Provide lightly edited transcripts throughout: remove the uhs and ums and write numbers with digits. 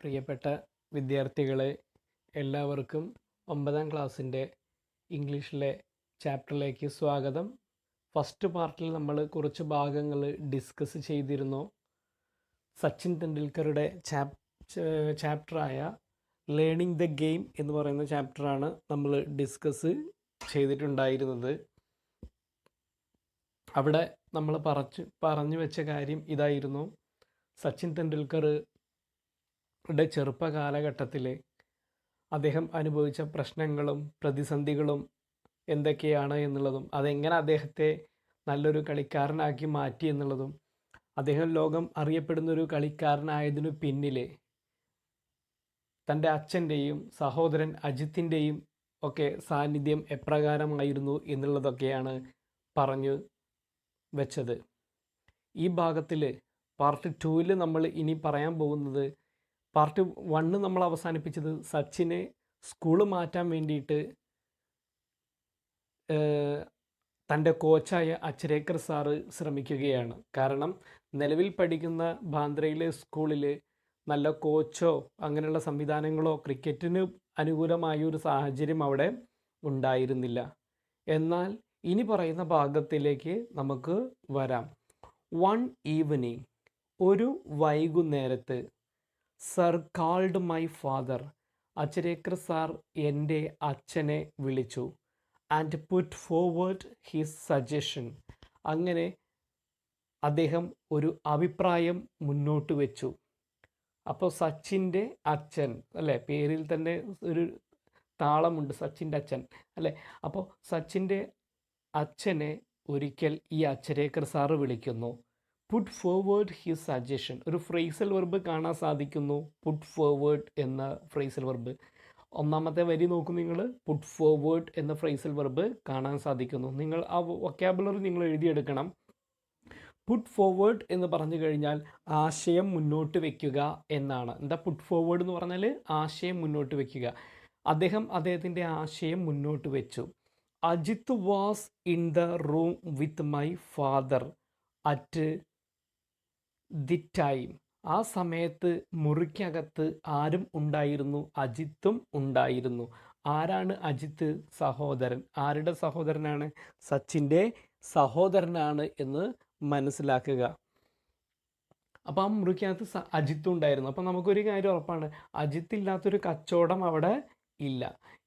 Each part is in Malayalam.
പ്രിയപ്പെട്ട വിദ്യാർത്ഥികളെ, എല്ലാവർക്കും 9ാം ക്ലാസ്സിൻ്റെ ഇംഗ്ലീഷിലെ ചാപ്റ്ററിലേക്ക് സ്വാഗതം. ഫസ്റ്റ് പാർട്ടിൽ നമ്മൾ കുറച്ച് ഭാഗങ്ങൾ ഡിസ്കസ് ചെയ്തിരുന്നു. സച്ചിൻ തെണ്ടുൽക്കറുടെ ചാപ്റ്ററായ ലേണിംഗ് ദ ഗെയിം എന്ന് പറയുന്ന ചാപ്റ്ററാണ് നമ്മൾ ഡിസ്കസ് ചെയ്തിട്ടുണ്ടായിരുന്നത്. അവിടെ നമ്മൾ പറഞ്ഞു വെച്ച കാര്യം ഇതായിരുന്നു: സച്ചിൻ തെണ്ടുൽക്കർ ചെറുപ്പ കാലഘട്ടത്തിൽ അദ്ദേഹം അനുഭവിച്ച പ്രശ്നങ്ങളും പ്രതിസന്ധികളും എന്തൊക്കെയാണ് എന്നുള്ളതും അതെങ്ങനെ അദ്ദേഹത്തെ നല്ലൊരു കളിക്കാരനാക്കി മാറ്റി എന്നുള്ളതും അദ്ദേഹം ലോകം അറിയപ്പെടുന്നൊരു കളിക്കാരനായതിനു പിന്നിൽ തൻ്റെ അച്ഛൻ്റെയും സഹോദരൻ അജിത്തിൻ്റെയും ഒക്കെ സാന്നിധ്യം എപ്രകാരമായിരുന്നു എന്നുള്ളതൊക്കെയാണ് പറഞ്ഞു വെച്ചത്. ഈ ഭാഗത്തിൽ പാർട്ട് 2-ൽ നമ്മൾ ഇനി പറയാൻ പോകുന്നത്, പാർട്ട് 1 നമ്മൾ അവസാനിപ്പിച്ചത് സച്ചിനെ സ്കൂള് മാറ്റാൻ വേണ്ടിയിട്ട് തൻ്റെ കോച്ചായ അച്രേക്കർ സാറ് ശ്രമിക്കുകയാണ്. കാരണം നിലവിൽ പഠിക്കുന്ന ബാന്ദ്രയിലെ സ്കൂളിൽ നല്ല കോച്ചോ അങ്ങനെയുള്ള സംവിധാനങ്ങളോ ക്രിക്കറ്റിന് അനുകൂലമായൊരു സാഹചര്യം അവിടെ ഉണ്ടായിരുന്നില്ല. എന്നാൽ ഇനി പറയുന്ന ഭാഗത്തിലേക്ക് നമുക്ക് വരാം. വൺ ഈവനിങ്, ഒരു വൈകുന്നേരത്ത്, sir called my father, Achrekar sir എൻ്റെ അച്ഛനെ വിളിച്ചു. And put forward his suggestion, അങ്ങനെ അദ്ദേഹം ഒരു അഭിപ്രായം മുന്നോട്ട് വെച്ചു. അപ്പോൾ സച്ചിൻ്റെ അച്ഛൻ അല്ലേ, പേരിൽ തന്നെ ഒരു താളമുണ്ട്, സച്ചിൻ്റെ അച്ഛൻ അല്ലേ. അപ്പോൾ സച്ചിൻ്റെ അച്ഛനെ ഒരിക്കൽ ഈ അച്രേക്കർ സാറ് വിളിക്കുന്നു. പുട്ട് ഫോർവേഡ് ഹിസ് സജഷൻ, ഒരു ഫ്രേസൽ വെർബ് കാണാൻ സാധിക്കുന്നു. പുട്ട് ഫോർവേഡ് എന്ന ഫ്രേസൽ വെർബ്, ഒന്നാമത്തെ വരി നോക്കും നിങ്ങൾ, പുട്ട് ഫോർവേഡ് എന്ന ഫ്രേസൽ വെർബ് കാണാൻ സാധിക്കുന്നു. നിങ്ങൾ ആ വൊക്കാബുലറി നിങ്ങൾ എഴുതിയെടുക്കണം. പുട്ട് ഫോർവേഡ് എന്ന് പറഞ്ഞു കഴിഞ്ഞാൽ ആശയം മുന്നോട്ട് വയ്ക്കുക എന്നാണ്. എന്താ പുട്ട് ഫോർവേഡ് എന്ന് പറഞ്ഞാൽ? ആശയം മുന്നോട്ട് വയ്ക്കുക. അദ്ദേഹത്തിൻ്റെ ആശയം മുന്നോട്ട് വെച്ചു. Ajith was in the room with my father at the time, ആ സമയത്ത് മുറിക്കകത്ത് ആരും ഉണ്ടായിരുന്നു? അജിത്തും ഉണ്ടായിരുന്നു. ആരാണ് അജിത്ത്? സഹോദരൻ. ആരുടെ സഹോദരനാണ്? സച്ചിൻ്റെ സഹോദരനാണ് എന്ന് മനസ്സിലാക്കുക. അപ്പോൾ ആ മുറിക്കകത്ത് അജിത്തും ഉണ്ടായിരുന്നു. അപ്പം നമുക്കൊരു കാര്യം ഉറപ്പാണ്, അജിത്ത് ഇല്ലാത്തൊരു കച്ചവടം അവിടെ ഇല്ല.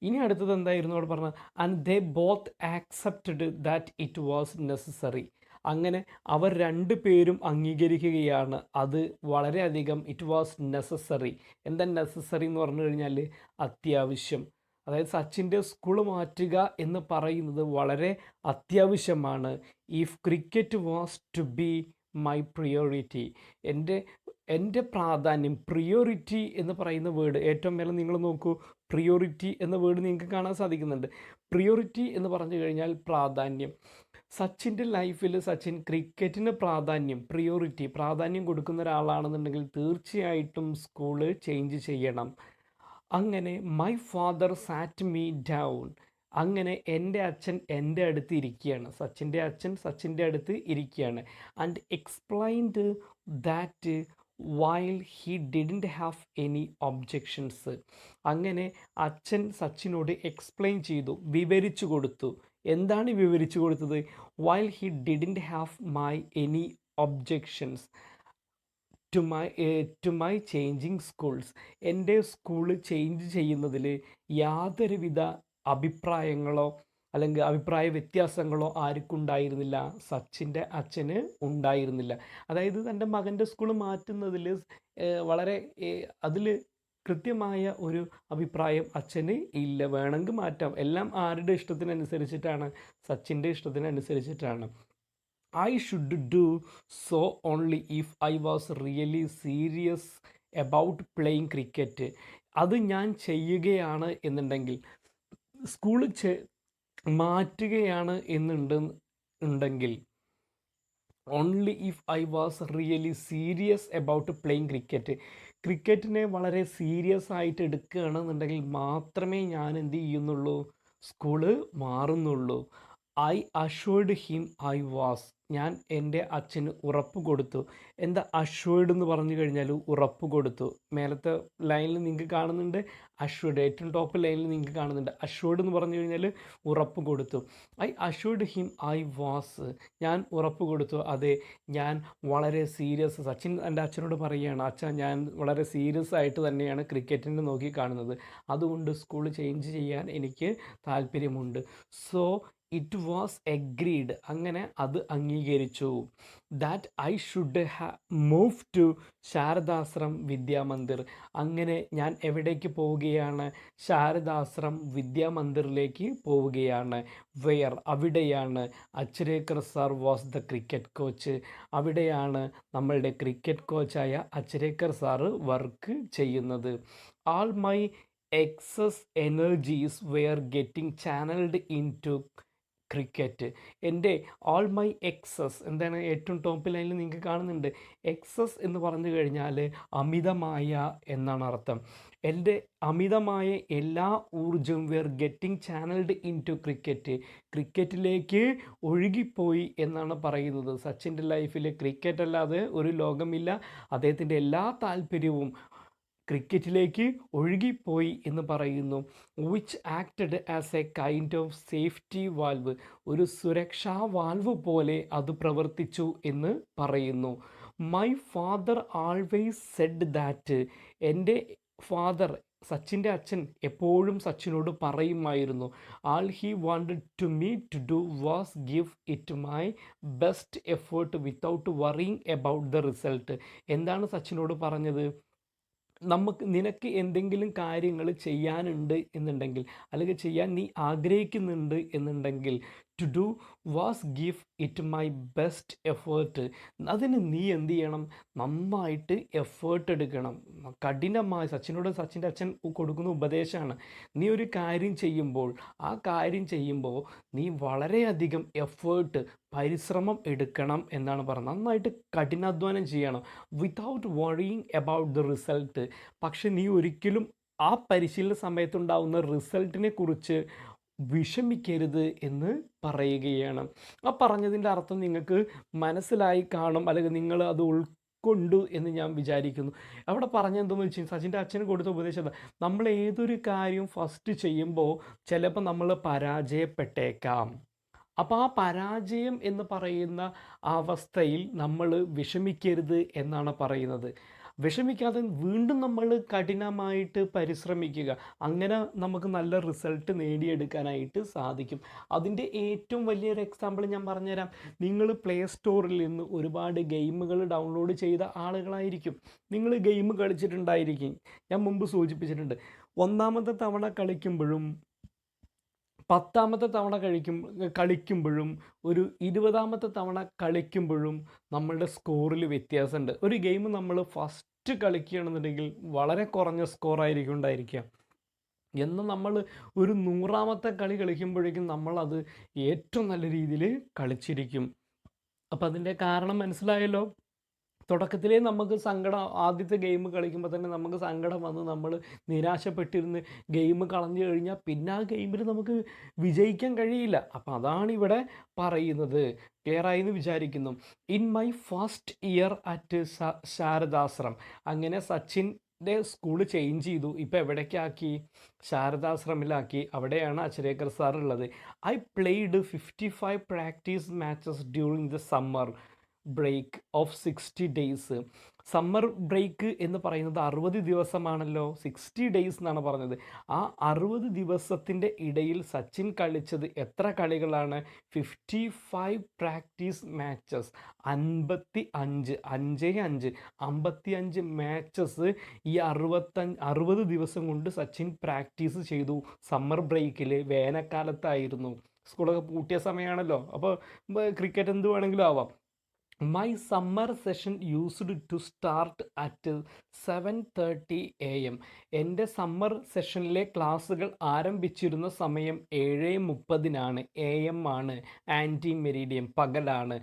ഇനി അടുത്തത് എന്തായിരുന്നു അവിടെ പറഞ്ഞത്? And they both accepted that it was necessary, അങ്ങനെ അവർ രണ്ടു പേരും അംഗീകരിക്കുകയാണ് അത് വളരെയധികം, ഇറ്റ് വാസ് നെസസറി. എന്താ നെസസറി എന്ന് പറഞ്ഞു കഴിഞ്ഞാൽ അത്യാവശ്യം. അതായത് സച്ചിൻ്റെ സ്കൂൾ മാറ്റുക എന്ന് പറയുന്നത് വളരെ അത്യാവശ്യമാണ്. If cricket was to be my priority, എൻ്റെ പ്രാധാന്യം, പ്രിയോറിറ്റി എന്ന് പറയുന്ന വേർഡ് ഏറ്റവും മേലെ നിങ്ങൾ നോക്കൂ, പ്രിയോറിറ്റി എന്ന വേർഡ് നിങ്ങൾക്ക് കാണാൻ സാധിക്കുന്നുണ്ട്. പ്രിയോറിറ്റി എന്ന് പറഞ്ഞു കഴിഞ്ഞാൽ പ്രാധാന്യം. സച്ചിൻ്റെ ലൈഫിൽ സച്ചിൻ ക്രിക്കറ്റിന് പ്രാധാന്യം കൊടുക്കുന്ന ഒരാളാണെന്നുണ്ടെങ്കിൽ തീർച്ചയായിട്ടും സ്കൂള് ചേഞ്ച് ചെയ്യണം. അങ്ങനെ my father SAT me down, അങ്ങനെ എൻ്റെ അച്ഛൻ എൻ്റെ അടുത്ത് ഇരിക്കുകയാണ്, സച്ചിൻ്റെ അച്ഛൻ സച്ചിൻ്റെ അടുത്ത് ഇരിക്കുകയാണ്. And explained that while he didn't have any objections, അങ്ങനെ അച്ഛൻ സച്ചിനോട് എക്സ്പ്ലെയിൻ ചെയ്തു, വിവരിച്ചു കൊടുത്തു. എന്താണ് വിവരിച്ചു കൊടുത്തത്? While he didn't have any objections to my changing schools, എൻ്റെ സ്കൂള് ചേഞ്ച് ചെയ്യുന്നതിൽ യാതൊരുവിധ അഭിപ്രായങ്ങളോ അല്ലെങ്കിൽ അഭിപ്രായ വ്യത്യാസങ്ങളോ ആർക്കുണ്ടായിരുന്നില്ല? സച്ചിൻ്റെ അച്ഛന് ഉണ്ടായിരുന്നില്ല. അതായത് തൻ്റെ മകൻ്റെ സ്കൂള് മാറ്റുന്നതിൽ വളരെ അതിൽ കൃത്യമായ ഒരു അഭിപ്രായം അച്ഛന് ഇല്ല. വേണമെങ്കിൽ മാറ്റാം, എല്ലാം ആരുടെ ഇഷ്ടത്തിനനുസരിച്ചിട്ടാണ്? സച്ചിൻ്റെ ഇഷ്ടത്തിനനുസരിച്ചിട്ടാണ്. I should do so only if I was really serious about playing cricket, അത് ഞാൻ ചെയ്യുകയാണ് എന്നുണ്ടെങ്കിൽ, സ്കൂള് മാറ്റുകയാണ് എന്നുണ്ടെങ്കിൽ, only if I was really serious about playing cricket, ക്രിക്കറ്റിനെ വളരെ സീരിയസ് ആയിട്ട് എടുക്കുകയാണെന്നുണ്ടെങ്കിൽ മാത്രമേ ഞാൻ എന്ത് ചെയ്യുന്നുള്ളൂ? സ്കൂള് മാറുന്നുള്ളൂ. I assured him I was, ഞാൻ എൻ്റെ അച്ഛന് ഉറപ്പ് കൊടുത്തു. എന്താ അഷ്വേർഡ് എന്ന് പറഞ്ഞു കഴിഞ്ഞാൽ ഉറപ്പ് കൊടുത്തു. മേലത്തെ ലൈനിൽ നിങ്ങൾക്ക് കാണുന്നുണ്ട് അഷ്വേർഡ്, ഏറ്റവും ടോപ്പ് ലൈനിൽ നിങ്ങൾക്ക് കാണുന്നുണ്ട് അഷ്വേർഡ് എന്ന് പറഞ്ഞു കഴിഞ്ഞാൽ ഉറപ്പ് കൊടുത്തു. I assured him I was, ഞാൻ ഉറപ്പ് കൊടുത്തു, അതെ ഞാൻ വളരെ സീരിയസ്. സച്ചിൻ എൻ്റെ അച്ഛനോട് പറയുകയാണ്, അച്ഛാ ഞാൻ വളരെ സീരിയസ് ആയിട്ട് തന്നെയാണ് ക്രിക്കറ്റിനെ നോക്കി കാണുന്നത്, അതുകൊണ്ട് സ്കൂൾ ചേഞ്ച് ചെയ്യാൻ എനിക്ക് താല്പര്യമുണ്ട്. സോ ഇറ്റ് വാസ് എഗ്രീഡ്, അങ്ങനെ അത് അംഗീകരിച്ചു. That I should move to Sharadashram Vidyamandir, അങ്ങനെ ഞാൻ എവിടേക്ക് പോവുകയാണ്? ശാരദാശ്രം വിദ്യാമന്ദിറിലേക്ക് പോവുകയാണ്. വെയർ, അവിടെയാണ് Achrekar sir was the cricket coach, അവിടെയാണ് നമ്മളുടെ ക്രിക്കറ്റ് കോച്ചായ അച്രേക്കർ സാറ് വർക്ക് ചെയ്യുന്നത്. All my excess energies were getting channelled into cricket. എൻ്റെ ഓൾ മൈ എക്സസ് എന്താണ്? ഏറ്റവും ടോപ്പ് ലൈനിൽ നിങ്ങൾക്ക് കാണുന്നുണ്ട് എക്സസ് എന്ന് പറഞ്ഞു കഴിഞ്ഞാൽ അമിതമായ എന്നാണ് അർത്ഥം. എൻ്റെ അമിതമായ എല്ലാ ഊർജവും were getting channelled into cricket, ക്രിക്കറ്റിലേക്ക് ഒഴുകിപ്പോയി എന്നാണ് പറയുന്നത്. സച്ചിൻ്റെ ലൈഫിൽ ക്രിക്കറ്റ് അല്ലാതെ ഒരു ലോകമില്ല. അദ്ദേഹത്തിൻ്റെ എല്ലാ താല്പര്യവും ക്രിക്കറ്റിലേക്ക് ഒഴുകിപ്പോയി എന്ന് പറയുന്നു. Which acted as a kind of safety valve, ഒരു സുരക്ഷാ വാൽവ് പോലെ അത് പ്രവർത്തിച്ചു എന്ന് പറയുന്നു. My father always said that, എൻ്റെ ഫാദർ സച്ചിൻ്റെ അച്ഛൻ എപ്പോഴും സച്ചിനോട് പറയുമായിരുന്നു, all he wanted to me to do was give it my best effort without worrying about the result. എന്താണ് സച്ചിനോട് പറഞ്ഞത്? നിനക്ക് എന്തെങ്കിലും കാര്യങ്ങൾ ചെയ്യാനുണ്ട് എന്നുണ്ടെങ്കിൽ, അല്ലെങ്കിൽ ചെയ്യാൻ നീ ആഗ്രഹിക്കുന്നുണ്ട് എന്നുണ്ടെങ്കിൽ, to do was give it my best effort, അതിന് നീ എന്ത് ചെയ്യണം? നന്നായിട്ട് എഫേർട്ട് എടുക്കണം. കഠിനമായി സച്ചിൻ്റെ അച്ഛൻ കൊടുക്കുന്ന ഉപദേശമാണ്, നീ ഒരു കാര്യം ചെയ്യുമ്പോൾ ആ കാര്യം ചെയ്യുമ്പോൾ നീ വളരെയധികം എഫേർട്ട്, പരിശ്രമം എടുക്കണം എന്നാണ് പറയുന്നത്. നന്നായിട്ട് കഠിനാധ്വാനം ചെയ്യണം. Without worrying about the result, പക്ഷെ നീ ഒരിക്കലും ആ പരിശീലന സമയത്തുണ്ടാവുന്ന റിസൾട്ടിനെ കുറിച്ച് വിഷമിക്കരുത് എന്ന് പറയുകയാണ്. ആ പറഞ്ഞതിൻ്റെ അർത്ഥം നിങ്ങൾക്ക് മനസ്സിലായി കാണും, അല്ലെങ്കിൽ നിങ്ങൾ അത് ഉൾക്കൊണ്ടു എന്ന് ഞാൻ വിചാരിക്കുന്നു. അവിടെ പറഞ്ഞെന്തെന്ന് വെച്ചാൽ സച്ചിൻ്റെ അച്ഛന് കൊടുത്ത ഉപദേശം, നമ്മൾ ഏതൊരു കാര്യം ഫസ്റ്റ് ചെയ്യുമ്പോൾ ചിലപ്പോൾ നമ്മൾ പരാജയപ്പെട്ടേക്കാം. അപ്പോൾ ആ പരാജയം എന്ന് പറയുന്ന അവസ്ഥയിൽ നമ്മൾ വിഷമിക്കരുത് എന്നാണ് പറയുന്നത്. വിഷമിക്കാതെ വീണ്ടും നമ്മൾ കഠിനമായിട്ട് പരിശ്രമിക്കുക, അങ്ങനെ നമുക്ക് നല്ല റിസൾട്ട് നേടിയെടുക്കാനായിട്ട് സാധിക്കും. അതിൻ്റെ ഏറ്റവും വലിയൊരു എക്സാമ്പിൾ ഞാൻ പറഞ്ഞുതരാം. നിങ്ങൾ പ്ലേ സ്റ്റോറിൽ നിന്ന് ഒരുപാട് ഗെയിമുകൾ ഡൗൺലോഡ് ചെയ്ത ആളുകളായിരിക്കും. നിങ്ങൾ ഗെയിം കളിച്ചിട്ടുണ്ടായിരിക്കും. ഞാൻ മുമ്പ് സൂചിപ്പിച്ചിട്ടുണ്ട്, ഒന്നാമത്തെ തവണ കളിക്കുമ്പോഴും 10ാമത്തെ തവണ കളിക്കുമ്പോഴും ഒരു 20ാമത്തെ തവണ കളിക്കുമ്പോഴും നമ്മളുടെ സ്കോറിൽ വ്യത്യാസമുണ്ട്. ഒരു ഗെയിം നമ്മൾ ഫസ്റ്റ് കളിക്കുകയാണെന്നുണ്ടെങ്കിൽ വളരെ കുറഞ്ഞ സ്കോറായിരിക്കും ഉണ്ടായിരിക്കുക. എന്നാൽ നമ്മൾ ഒരു 100ാമത്തെ കളി കളിക്കുമ്പോഴേക്കും നമ്മളത് ഏറ്റവും നല്ല രീതിയിൽ കളിച്ചിരിക്കും. അപ്പോൾ അതിൻ്റെ കാരണം മനസ്സിലായല്ലോ. തുടക്കത്തിലേ നമുക്ക് സങ്കടം, ആദ്യത്തെ ഗെയിം കളിക്കുമ്പോൾ തന്നെ നമുക്ക് സങ്കടം വന്ന് നമ്മൾ നിരാശപ്പെട്ടിരുന്ന് ഗെയിം കളഞ്ഞു കഴിഞ്ഞാൽ പിന്നെ ആ ഗെയിമിൽ നമുക്ക് വിജയിക്കാൻ കഴിയില്ല. അപ്പോൾ അതാണ് ഇവിടെ പറയുന്നത്. ക്ലിയറായി എന്ന് വിചാരിക്കുന്നു. In my first year at Sharadashram, അങ്ങനെ സച്ചിൻ്റെ സ്കൂൾ ചേഞ്ച് ചെയ്തു. ഇപ്പോൾ എവിടേക്കാക്കി? ശാരദാശ്രമിലാക്കി. അവിടെയാണ് അച്രേക്കർ സാർ ഉള്ളത്. I played 55 practice matches during the summer break of 60 days. Summer break എന്ന് പറയുന്നത് 60 ദിവസമാണല്ലോ, 60 ഡേയ്സ് എന്നാണ് പറഞ്ഞത്. ആ 60 ദിവസത്തിൻ്റെ ഇടയിൽ സച്ചിൻ കളിച്ചത് എത്ര കളികളാണ്? 55 പ്രാക്ടീസ് മാച്ചസ്, 55 55 മാച്ചസ് ഈ 60 ദിവസം കൊണ്ട് സച്ചിൻ പ്രാക്ടീസ് ചെയ്തു. സമ്മർ ബ്രേക്കിൽ, വേനൽക്കാലത്തായിരുന്നു, സ്കൂളൊക്കെ പൂട്ടിയ സമയമാണല്ലോ. അപ്പോൾ ക്രിക്കറ്റ് എന്ത് വേണമെങ്കിലും ആവാം. My summer session used to start at 7:30 AM. എൻ്റെ സമ്മർ സെഷനിലെ ക്ലാസ്സുകൾ ആരംഭിച്ചിരുന്ന സമയം 7:30 AM ആണ്. ആൻറ്റി മെരീഡിയം, പകലാണ്.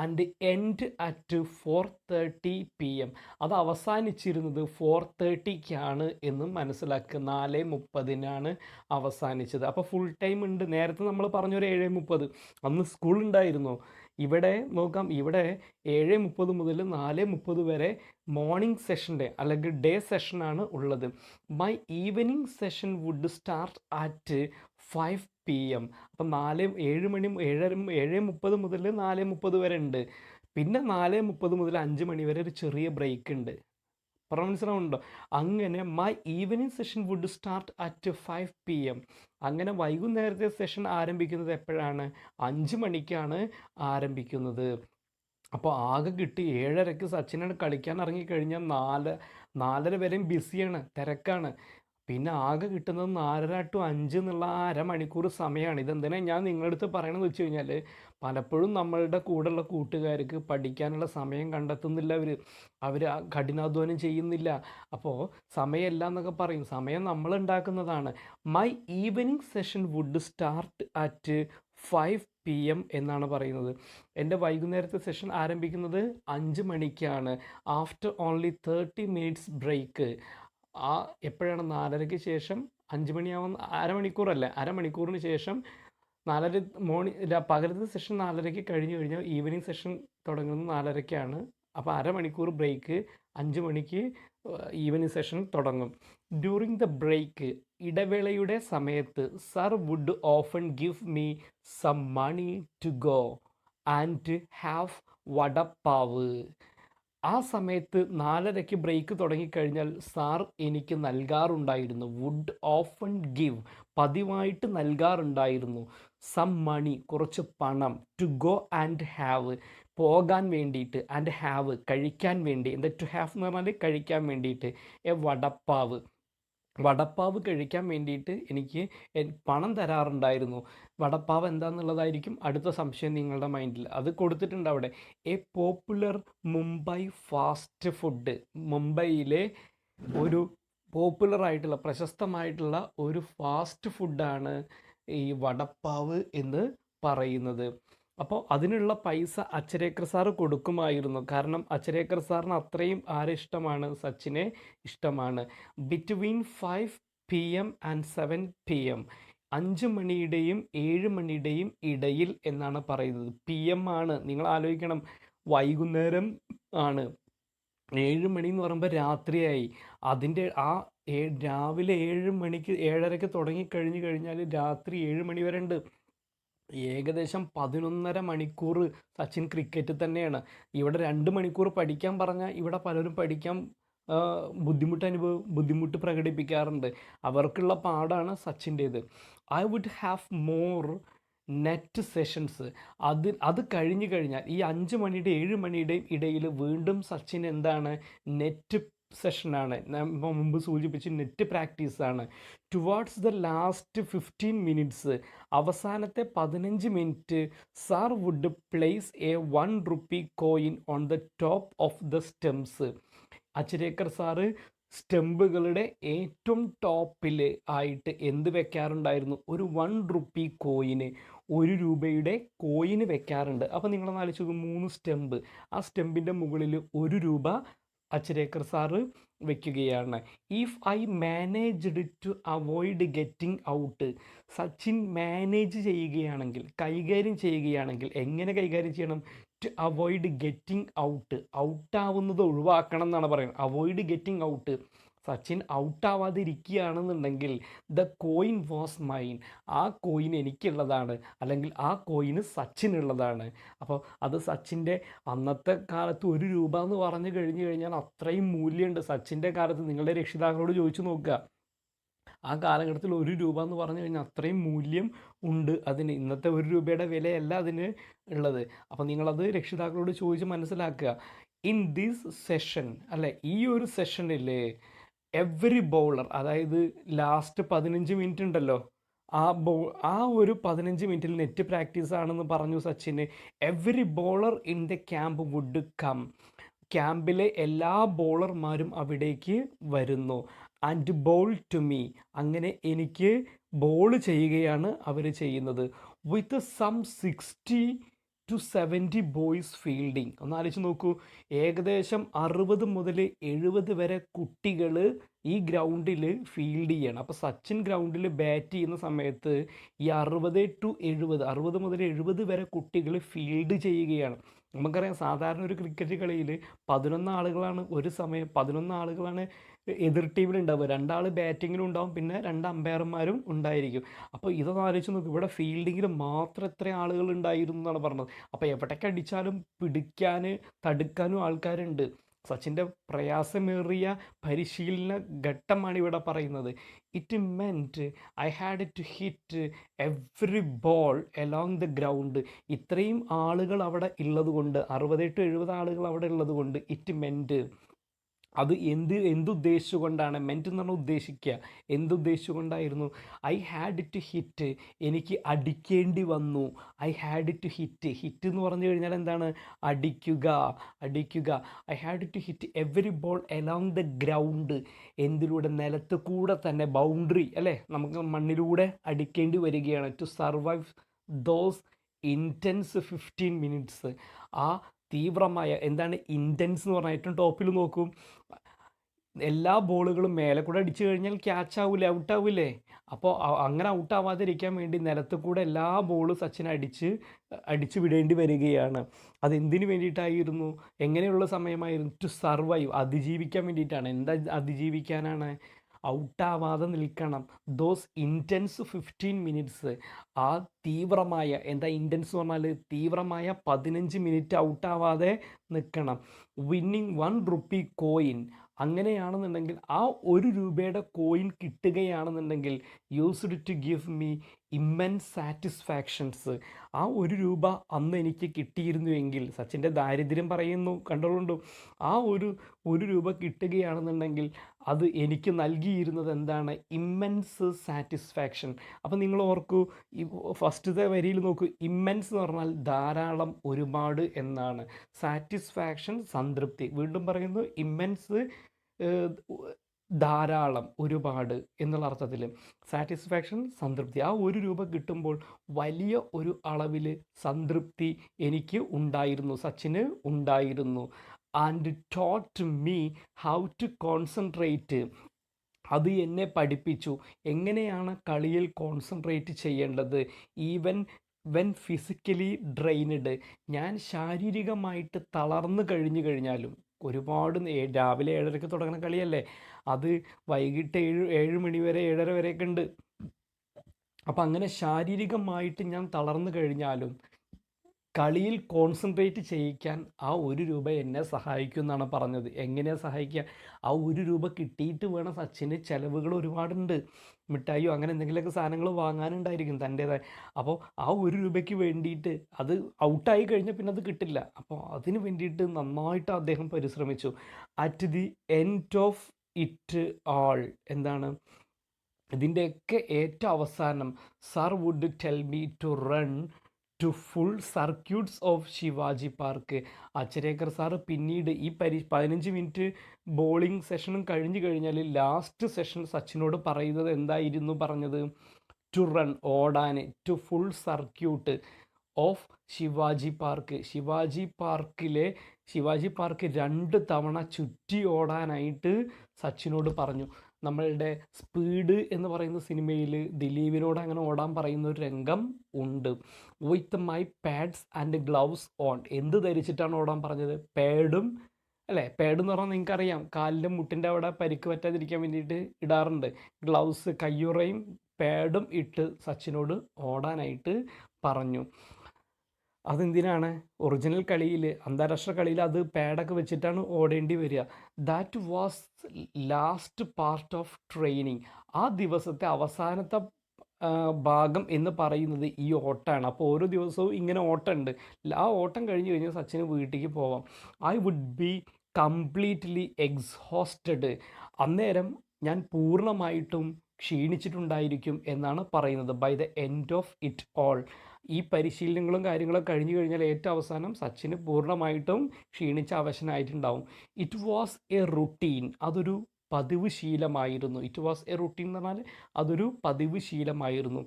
And end at 4:30 PM. അത് അവസാനിച്ചിരുന്നത് 4:30 എന്ന് മനസ്സിലാക്കുക. 4:30 അവസാനിച്ചത്. അപ്പോൾ ഫുൾ ടൈം ഉണ്ട്. നേരത്തെ നമ്മൾ പറഞ്ഞൊരു 7:30, അന്ന് സ്കൂൾ ഉണ്ടായിരുന്നു. ഇവിടെ നോക്കാം, ഇവിടെ 7:30 മുതൽ 4:30 വരെ മോർണിംഗ് സെഷൻ്റെ അല്ലെങ്കിൽ ഡേ സെഷനാണ് ഉള്ളത്. My evening session would start at 5 PM. അപ്പം 7:30 മുതൽ 4:30 വരെ ഉണ്ട്. പിന്നെ 4:30 മുതൽ 5 മണി വരെ ഒരു ചെറിയ ബ്രേക്ക് ഉണ്ട്. മനസ്സിലാവുന്നുണ്ടോ? അങ്ങനെ my evening session would start at 5 PM. അങ്ങനെ വൈകുന്നേരത്തെ സെഷൻ ആരംഭിക്കുന്നത് എപ്പോഴാണ്? 5 മണിക്കാണ് ആരംഭിക്കുന്നത്. അപ്പോൾ ആകെ കിട്ടി 7:30ക്ക് സച്ചിനാണ് കളിക്കാൻ ഇറങ്ങിക്കഴിഞ്ഞാൽ 4:30 വരെയും ബിസിയാണ്, തിരക്കാണ്. പിന്നെ ആകെ കിട്ടുന്നത് 4:30 to 5 എന്നുള്ള ആ അരമണിക്കൂർ സമയമാണ്. ഇതെന്തിനാണ് ഞാൻ നിങ്ങളുടെ അടുത്ത് പറയണമെന്ന് വെച്ച് കഴിഞ്ഞാൽ, പലപ്പോഴും നമ്മളുടെ കൂടെയുള്ള കൂട്ടുകാർക്ക് പഠിക്കാനുള്ള സമയം കണ്ടെത്തുന്നില്ല. അവർ കഠിനാധ്വാനം ചെയ്യുന്നില്ല. അപ്പോൾ സമയമില്ല എന്നൊക്കെ പറയും. സമയം നമ്മൾ ഉണ്ടാക്കുന്നതാണ്. My evening session would start at 5 PM എന്നാണ് പറയുന്നത്. എൻ്റെ വൈകുന്നേരത്തെ സെഷൻ ആരംഭിക്കുന്നത് 5 മണിക്കാണ്. After only 30 minutes break. എപ്പോഴാണ്? 4:30ക്ക് ശേഷം 5 മണിയാവുന്ന അരമണിക്കൂറല്ല, അരമണിക്കൂറിന് ശേഷം 4:30 പകലത്തെ സെഷൻ 4:30ക്ക് കഴിഞ്ഞ് കഴിഞ്ഞാൽ ഈവനിങ് സെഷൻ തുടങ്ങുന്നത് 4:30ക്കാണ്. അപ്പോൾ അരമണിക്കൂർ ബ്രേക്ക്, 5 മണിക്ക് ഈവനിങ് സെഷൻ തുടങ്ങും. ഡ്യൂറിങ് ദ ബ്രേക്ക്, ഇടവേളയുടെ സമയത്ത്, sir would often give me some money to go and have vada pav. ആ സമയത്ത് 4:30ക്ക് ബ്രേക്ക് തുടങ്ങിക്കഴിഞ്ഞാൽ സാർ എനിക്ക് നൽകാറുണ്ടായിരുന്നു. വുഡ് ഓഫൺ ഗിവ്, പതിവായിട്ട് നൽകാറുണ്ടായിരുന്നു. സം മണി, കുറച്ച് പണം. ടു ഗോ ആൻഡ് ഹാവ്, പോകാൻ വേണ്ടിയിട്ട്. ആൻഡ് ഹാവ്, കഴിക്കാൻ വേണ്ടി. എന്താ ടു ഹാവ് എന്ന് പറഞ്ഞാൽ കഴിക്കാൻ വേണ്ടിയിട്ട്. വടപ്പാവ്, വടപ്പാവ് കഴിക്കാൻ വേണ്ടിയിട്ട് എനിക്ക് പണം തരാറുണ്ടായിരുന്നു. വടപ്പാവ് എന്താണെന്നുള്ളതായിരിക്കും അടുത്ത സംശയം നിങ്ങളുടെ മൈൻഡിൽ. അത് കൊടുത്തിട്ടുണ്ട് അവിടെ. A popular Mumbai fast food. മുംബൈയിലെ ഒരു പോപ്പുലറായിട്ടുള്ള, പ്രശസ്തമായിട്ടുള്ള ഒരു ഫാസ്റ്റ് ഫുഡാണ് ഈ വടപ്പാവ് എന്ന് പറയുന്നത്. അപ്പോൾ അതിനുള്ള പൈസ അച്ചരേക്കർ സാറ് കൊടുക്കുമായിരുന്നു. കാരണം അച്ചരേക്കർ സാറിന് അത്രയും ആരെ ഇഷ്ടമാണ്? സച്ചിനെ ഇഷ്ടമാണ്. ബിറ്റ്വീൻ 5 PM ആൻഡ് 7 PM, 5 മണിയുടെയും 7 മണിയുടെയും ഇടയിൽ എന്നാണ് പറയുന്നത്. PM ആണ്, നിങ്ങൾ ആലോചിക്കണം, വൈകുന്നേരം ആണ്. 7 മണി എന്ന് പറയുമ്പോൾ രാത്രിയായി. അതിൻ്റെ രാവിലെ 7 മണിക്ക് 7:30ക്ക് തുടങ്ങിക്കഴിഞ്ഞ് കഴിഞ്ഞാൽ രാത്രി 7 മണി വരെ ഉണ്ട്. ഏകദേശം 11.5 മണിക്കൂർ സച്ചിൻ ക്രിക്കറ്റ് തന്നെയാണ്. ഇവിടെ 2 മണിക്കൂർ പഠിക്കാൻ പറഞ്ഞാൽ ഇവിടെ പലരും പഠിക്കാൻ ബുദ്ധിമുട്ട് പ്രകടിപ്പിക്കാറുണ്ട്. അവർക്കുള്ള പാടാണ് സച്ചിൻ്റേത്. I would have more net sessions. അത് കഴിഞ്ഞ് കഴിഞ്ഞാൽ ഈ 5 മണിയുടെ 7 മണിയുടെയും ഇടയിൽ വീണ്ടും സച്ചിൻ എന്താണ്? നെറ്റ് സെഷനാണ്. മുമ്പ് സൂചിപ്പിച്ച് നെറ്റ് പ്രാക്ടീസാണ്. ടുവാർഡ്സ് ദ ലാസ്റ്റ് 15 മിനിറ്റ്സ്, അവസാനത്തെ 15 മിനിറ്റ്, sir would place a 1 rupee coin on the top of the stumps. Achrekar sir സ്റ്റെമ്പുകളുടെ ഏറ്റവും ടോപ്പിൽ ആയിട്ട് എന്ത് വെക്കാറുണ്ടായിരുന്നു? ഒരു 1 rupee കോയിന്, 1 രൂപയുടെ കോയിന് വെക്കാറുണ്ട്. അപ്പോൾ നിങ്ങളൊന്ന് ആലോചിച്ച് നോക്കും, 3 സ്റ്റെമ്പ്, ആ സ്റ്റെമ്പിൻ്റെ മുകളിൽ 1 രൂപ അച്ചരേക്കർ സാറ് വെക്കുകയാണ്. If I managed to avoid getting out, Sachin manage ചെയ്യുകയാണെങ്കിൽ, കൈകാര്യം ചെയ്യുകയാണെങ്കിൽ, എങ്ങനെ കൈകാര്യം ചെയ്യണം? ടു അവോയ്ഡ് ഗെറ്റിംഗ് ഔട്ട്, ഔട്ടാവുന്നത് ഒഴിവാക്കണം എന്നാണ് പറയുന്നത്. അവോയ്ഡ് ഗെറ്റിംഗ് ഔട്ട്, സച്ചിൻ ഔട്ടാവാതിരിക്കുകയാണെന്നുണ്ടെങ്കിൽ ദ കോയിൻ വാസ് മൈൻ, ആ കോയിൻ എനിക്കുള്ളതാണ്, അല്ലെങ്കിൽ ആ കോയിന് സച്ചിനുള്ളതാണ്. അപ്പോൾ അത് സച്ചിൻ്റെ അന്നത്തെ കാലത്ത് 1 രൂപ എന്ന് പറഞ്ഞു കഴിഞ്ഞു കഴിഞ്ഞാൽ അത്രയും മൂല്യമുണ്ട്. സച്ചിൻ്റെ കാലത്ത് നിങ്ങളുടെ രക്ഷിതാക്കളോട് ചോദിച്ചു നോക്കുക, ആ കാലഘട്ടത്തിൽ 1 രൂപ എന്ന് പറഞ്ഞു കഴിഞ്ഞാൽ അത്രയും മൂല്യം ഉണ്ട് അതിന്. ഇന്നത്തെ 1 രൂപയുടെ വിലയല്ല അതിന് ഉള്ളത്. അപ്പോൾ നിങ്ങളത് രക്ഷിതാക്കളോട് ചോദിച്ച് മനസ്സിലാക്കുക. ഇൻ ദിസ് സെഷൻ, അല്ലെ, ഈ ഒരു സെഷനിൽ എവറി ബൗളർ, അതായത് ലാസ്റ്റ് 15 മിനിറ്റ് ഉണ്ടല്ലോ, ആ ഒരു 15 മിനിറ്റിൽ നെറ്റ് പ്രാക്ടീസ് ആണെന്ന് പറഞ്ഞു സച്ചിന്. Every bowler in the camp would come, ക്യാമ്പിലെ എല്ലാ ബോളർമാരും അവിടേക്ക് വരുന്നു. ആൻഡ് ബോൾ ടു മീ, അങ്ങനെ എനിക്ക് ബോൾ ചെയ്യുകയാണ് അവർ ചെയ്യുന്നത്. With some 60 to 70 boys fielding. ഒന്ന് ആലോചിച്ച് നോക്കൂ, ഏകദേശം 60 മുതൽ 70 വരെ കുട്ടികൾ ഈ ഗ്രൗണ്ടിൽ ഫീൽഡ് ചെയ്യണം. അപ്പോൾ സച്ചിൻ ഗ്രൗണ്ടിൽ ബാറ്റ് ചെയ്യുന്ന സമയത്ത് ഈ 60 മുതൽ 70 വരെ കുട്ടികൾ ഫീൽഡ് ചെയ്യുകയാണ്. നമുക്കറിയാം സാധാരണ ഒരു ക്രിക്കറ്റ് കളിയിൽ 11 ആളുകളാണ് ഒരു സമയം 11 ആളുകളാണ് എതിർ ടീമിലുണ്ടാവുക. 2 ആൾ ബാറ്റിങ്ങിലും ഉണ്ടാവും, പിന്നെ 2 അമ്പയർമാരും ഉണ്ടായിരിക്കും. അപ്പോൾ ഇതൊന്ന് ആലോചിച്ച് നോക്കും, ഇവിടെ ഫീൽഡിങ്ങിൽ മാത്രം എത്ര ആളുകൾ ഉണ്ടായിരുന്നു എന്നാണ് പറഞ്ഞത്. അപ്പോൾ എവിടേക്ക് അടിച്ചാലും പിടിക്കാൻ തടുക്കാനും ആൾക്കാരുണ്ട്. സച്ചിൻ്റെ പ്രയാസമേറിയ പരിശീലന ഘട്ടമാണ് ഇവിടെ പറയുന്നത്. It meant I had to hit every ball along the ground. ഇത്രയും ആളുകൾ അവിടെ ഉള്ളത് കൊണ്ട്, 60 to 70 ആളുകൾ അവിടെ ഉള്ളത് കൊണ്ട് ഇറ്റ് മെൻറ്റ്, അത് എന്തുദ്ദേശിച്ചുകൊണ്ടാണ്, മെൻറ്റ് എന്ന് പറഞ്ഞാൽ ഉദ്ദേശിക്കുക, എന്തുദ്ദേശിച്ചുകൊണ്ടായിരുന്നു? ഐ ഹാഡ് ടു ഹിറ്റ്, എനിക്ക് അടിക്കേണ്ടി വന്നു. I had to hit, hit എന്ന് പറഞ്ഞു കഴിഞ്ഞാൽ എന്താണ്? അടിക്കുക. I had to hit every ball along the ground. എന്തിലൂടെ? നിലത്ത് കൂടെ തന്നെ, ബൗണ്ടറി അല്ലേ, നമുക്ക് മണ്ണിലൂടെ അടിക്കേണ്ടി വരികയാണ്. To survive those intense 15 minutes. ആ തീവ്രമായ, എന്താണ് ഇൻറ്റൻസ് എന്ന് പറഞ്ഞാൽ? ഏറ്റവും ടോപ്പിൽ നോക്കും, എല്ലാ ബോളുകളും മേലെ കൂടെ അടിച്ചു കഴിഞ്ഞാൽ ക്യാച്ച് ആവില്ലേ, ഔട്ടാവില്ലേ? അപ്പോൾ അങ്ങനെ ഔട്ടാവാതിരിക്കാൻ വേണ്ടി നിലത്ത് കൂടെ എല്ലാ ബോളും സച്ചിൻ അടിച്ച് വിടേണ്ടി വരികയാണ്. അതെന്തിനു വേണ്ടിയിട്ടായിരുന്നു? എങ്ങനെയുള്ള സമയമായിരുന്നു? ടു സർവൈവ്, അതിജീവിക്കാൻ വേണ്ടിയിട്ടാണ്. എന്താ അതിജീവിക്കാനാണ്? ഔട്ടാവാതെ നിൽക്കണം. ദോസ് ഇൻറ്റൻസ് 15 മിനിറ്റ്സ്, ആ തീവ്രമായ, എന്താ ഇൻറ്റൻസ് എന്ന് പറഞ്ഞാൽ? തീവ്രമായ 15 മിനിറ്റ് ഔട്ടാവാതെ നിൽക്കണം. വിന്നിങ് 1 rupee കോയിൻ, അങ്ങനെയാണെന്നുണ്ടെങ്കിൽ ആ 1 രൂപയുടെ കോയിൻ കിട്ടുകയാണെന്നുണ്ടെങ്കിൽ used to give me immense satisfactions. ആ 1 രൂപ അന്ന് എനിക്ക് കിട്ടിയിരുന്നുവെങ്കിൽ, സച്ചിൻ്റെ ദാരിദ്ര്യം പറയുന്നു, കണ്ടുകൊണ്ടു, ആ ഒരു രൂപ കിട്ടുകയാണെന്നുണ്ടെങ്കിൽ അത് എനിക്ക് നൽകിയിരുന്നത് എന്താണ്? Immense satisfaction. അപ്പം നിങ്ങൾ ഓർക്കൂ, ഈ ഫസ്റ്റത്തെ വരിയിൽ നോക്കൂ, ഇമ്മൻസ് എന്ന് പറഞ്ഞാൽ ധാരാളം, ഒരുപാട് എന്നാണ്. സാറ്റിസ്ഫാക്ഷൻ സംതൃപ്തി. വീണ്ടും പറയുന്നു, ഇമ്മൻസ് ധാരാളം, ഒരുപാട് എന്നുള്ള അർത്ഥത്തിൽ. സാറ്റിസ്ഫാക്ഷൻ സംതൃപ്തി. ആ 1 രൂപ കിട്ടുമ്പോൾ വലിയ ഒരു അളവിൽ സംതൃപ്തി എനിക്ക് ഉണ്ടായിരുന്നു, സച്ചിന് ഉണ്ടായിരുന്നു. And taught me how to concentrate, അത് എന്നെ പഠിപ്പിച്ചു എങ്ങനെയാണ് കളിയിൽ കോൺസെൻട്രേറ്റ് ചെയ്യേണ്ടത്. ഈവൻ വെൻ ഫിസിക്കലി ഡ്രെയിൻഡ്, ഞാൻ ശാരീരികമായിട്ട് തളർന്നു കഴിഞ്ഞാലും, ഒരുപാട് രാവിലെ 7:30 തുടങ്ങുന്ന കളിയല്ലേ, അത് വൈകിട്ട് 7 മണി വരെ, 7:30 വരെയൊക്കെ ഉണ്ട്. അപ്പം അങ്ങനെ ശാരീരികമായിട്ട് ഞാൻ തളർന്നു കഴിഞ്ഞാലും കളിയിൽ കോൺസെൻട്രേറ്റ് ചെയ്യിക്കാൻ ആ 1 രൂപ എന്നെ സഹായിക്കും എന്നാണ് പറഞ്ഞത്. എങ്ങനെയാണ് സഹായിക്കുക? ആ 1 രൂപ കിട്ടിയിട്ട് വേണം സച്ചിന്, ചിലവുകൾ ഒരുപാടുണ്ട്, മിഠായിയോ അങ്ങനെ എന്തെങ്കിലുമൊക്കെ സാധനങ്ങൾ വാങ്ങാനുണ്ടായിരിക്കും തൻ്റേതായ. അപ്പോൾ ആ 1 രൂപയ്ക്ക് വേണ്ടിയിട്ട്, അത് ഔട്ടായി കഴിഞ്ഞാൽ പിന്നെ അത് കിട്ടില്ല. അപ്പോൾ അതിന് വേണ്ടിയിട്ട് നന്നായിട്ട് അദ്ദേഹം പരിശ്രമിച്ചു. At the end of it all, എന്താണ് ഇതിൻ്റെയൊക്കെ ഏറ്റവും അവസാനം, sir would tell me to run two full circuits of Shivaji park. Achrekar sir പിന്നീട് ഈ 15 മിനിറ്റ് ബോളിംഗ് സെഷനും കഴിഞ്ഞു കഴിഞ്ഞാൽ ലാസ്റ്റ് സെഷൻ സച്ചിനോട് പറയുന്നത് എന്തായിരുന്നു പറഞ്ഞത്? ടു റൺ, ഓടാൻ, to full circuit of Shivaji park. Shivaji park 2 തവണ ചുറ്റി ഓടാനായിട്ട് സച്ചിനോട് പറഞ്ഞു. നമ്മളുടെ സ്പീഡ് എന്ന് പറയുന്ന സിനിമയിൽ ദിലീപിനോട് അങ്ങനെ ഓടാൻ പറയുന്ന ഒരു രംഗം ഉണ്ട്. With my pads and gloves on, എന്ത് ധരിച്ചിട്ടാണ് ഓടാൻ പറഞ്ഞത്? പാഡും അല്ലേ, പാഡ് എന്ന് പറഞ്ഞാൽ നിങ്ങൾക്കറിയാം, കാലിൻ്റെ മുട്ടിൻ്റെ അവിടെ പരിക്ക് പറ്റാതിരിക്കാൻ വേണ്ടിയിട്ട് ഇടാറുണ്ട്. ഗ്ലൗസ്, കയ്യുറയും പാഡും ഇട്ട് സച്ചിനോട് ഓടാനായിട്ട് പറഞ്ഞു. അതെന്തിനാണ്? ഒറിജിനൽ കളിയിൽ, അന്താരാഷ്ട്ര കളിയിൽ അത് പാഡൊക്കെ വെച്ചിട്ടാണ് ഓടേണ്ടി വരിക. That was last part of training. ആ ദിവസത്തെ അവസാനത്തെ ഭാഗം എന്ന് പറയുന്നത് ഈ ഓട്ടമാണ്. അപ്പോൾ ഓരോ ദിവസവും ഇങ്ങനെ ഓട്ടമുണ്ട്. ആ ഓട്ടം കഴിഞ്ഞ് കഴിഞ്ഞാൽ സച്ചിന് വീട്ടിലേക്ക് പോവാം. I would be completely exhausted. അന്നേരം ഞാൻ പൂർണ്ണമായിട്ടും ക്ഷീണിച്ചിട്ടുണ്ടായിരിക്കും എന്നാണ് പറയുന്നത്. By the end of it all, ഈ പരിശീലനങ്ങളും കാര്യങ്ങളൊക്കെ കഴിഞ്ഞു കഴിഞ്ഞാൽ ഏറ്റവും അവസാനം സച്ചിന് പൂർണ്ണമായിട്ടും ക്ഷീണിച്ച അവശനായിട്ടുണ്ടാവും. ഇറ്റ് വാസ് എ റുട്ടീൻ, അതൊരു പതിവ് ശീലമായിരുന്നു. ഇറ്റ് വാസ് എ റുട്ടീൻ എന്ന് പറഞ്ഞാൽ അതൊരു പതിവ് ശീലമായിരുന്നു.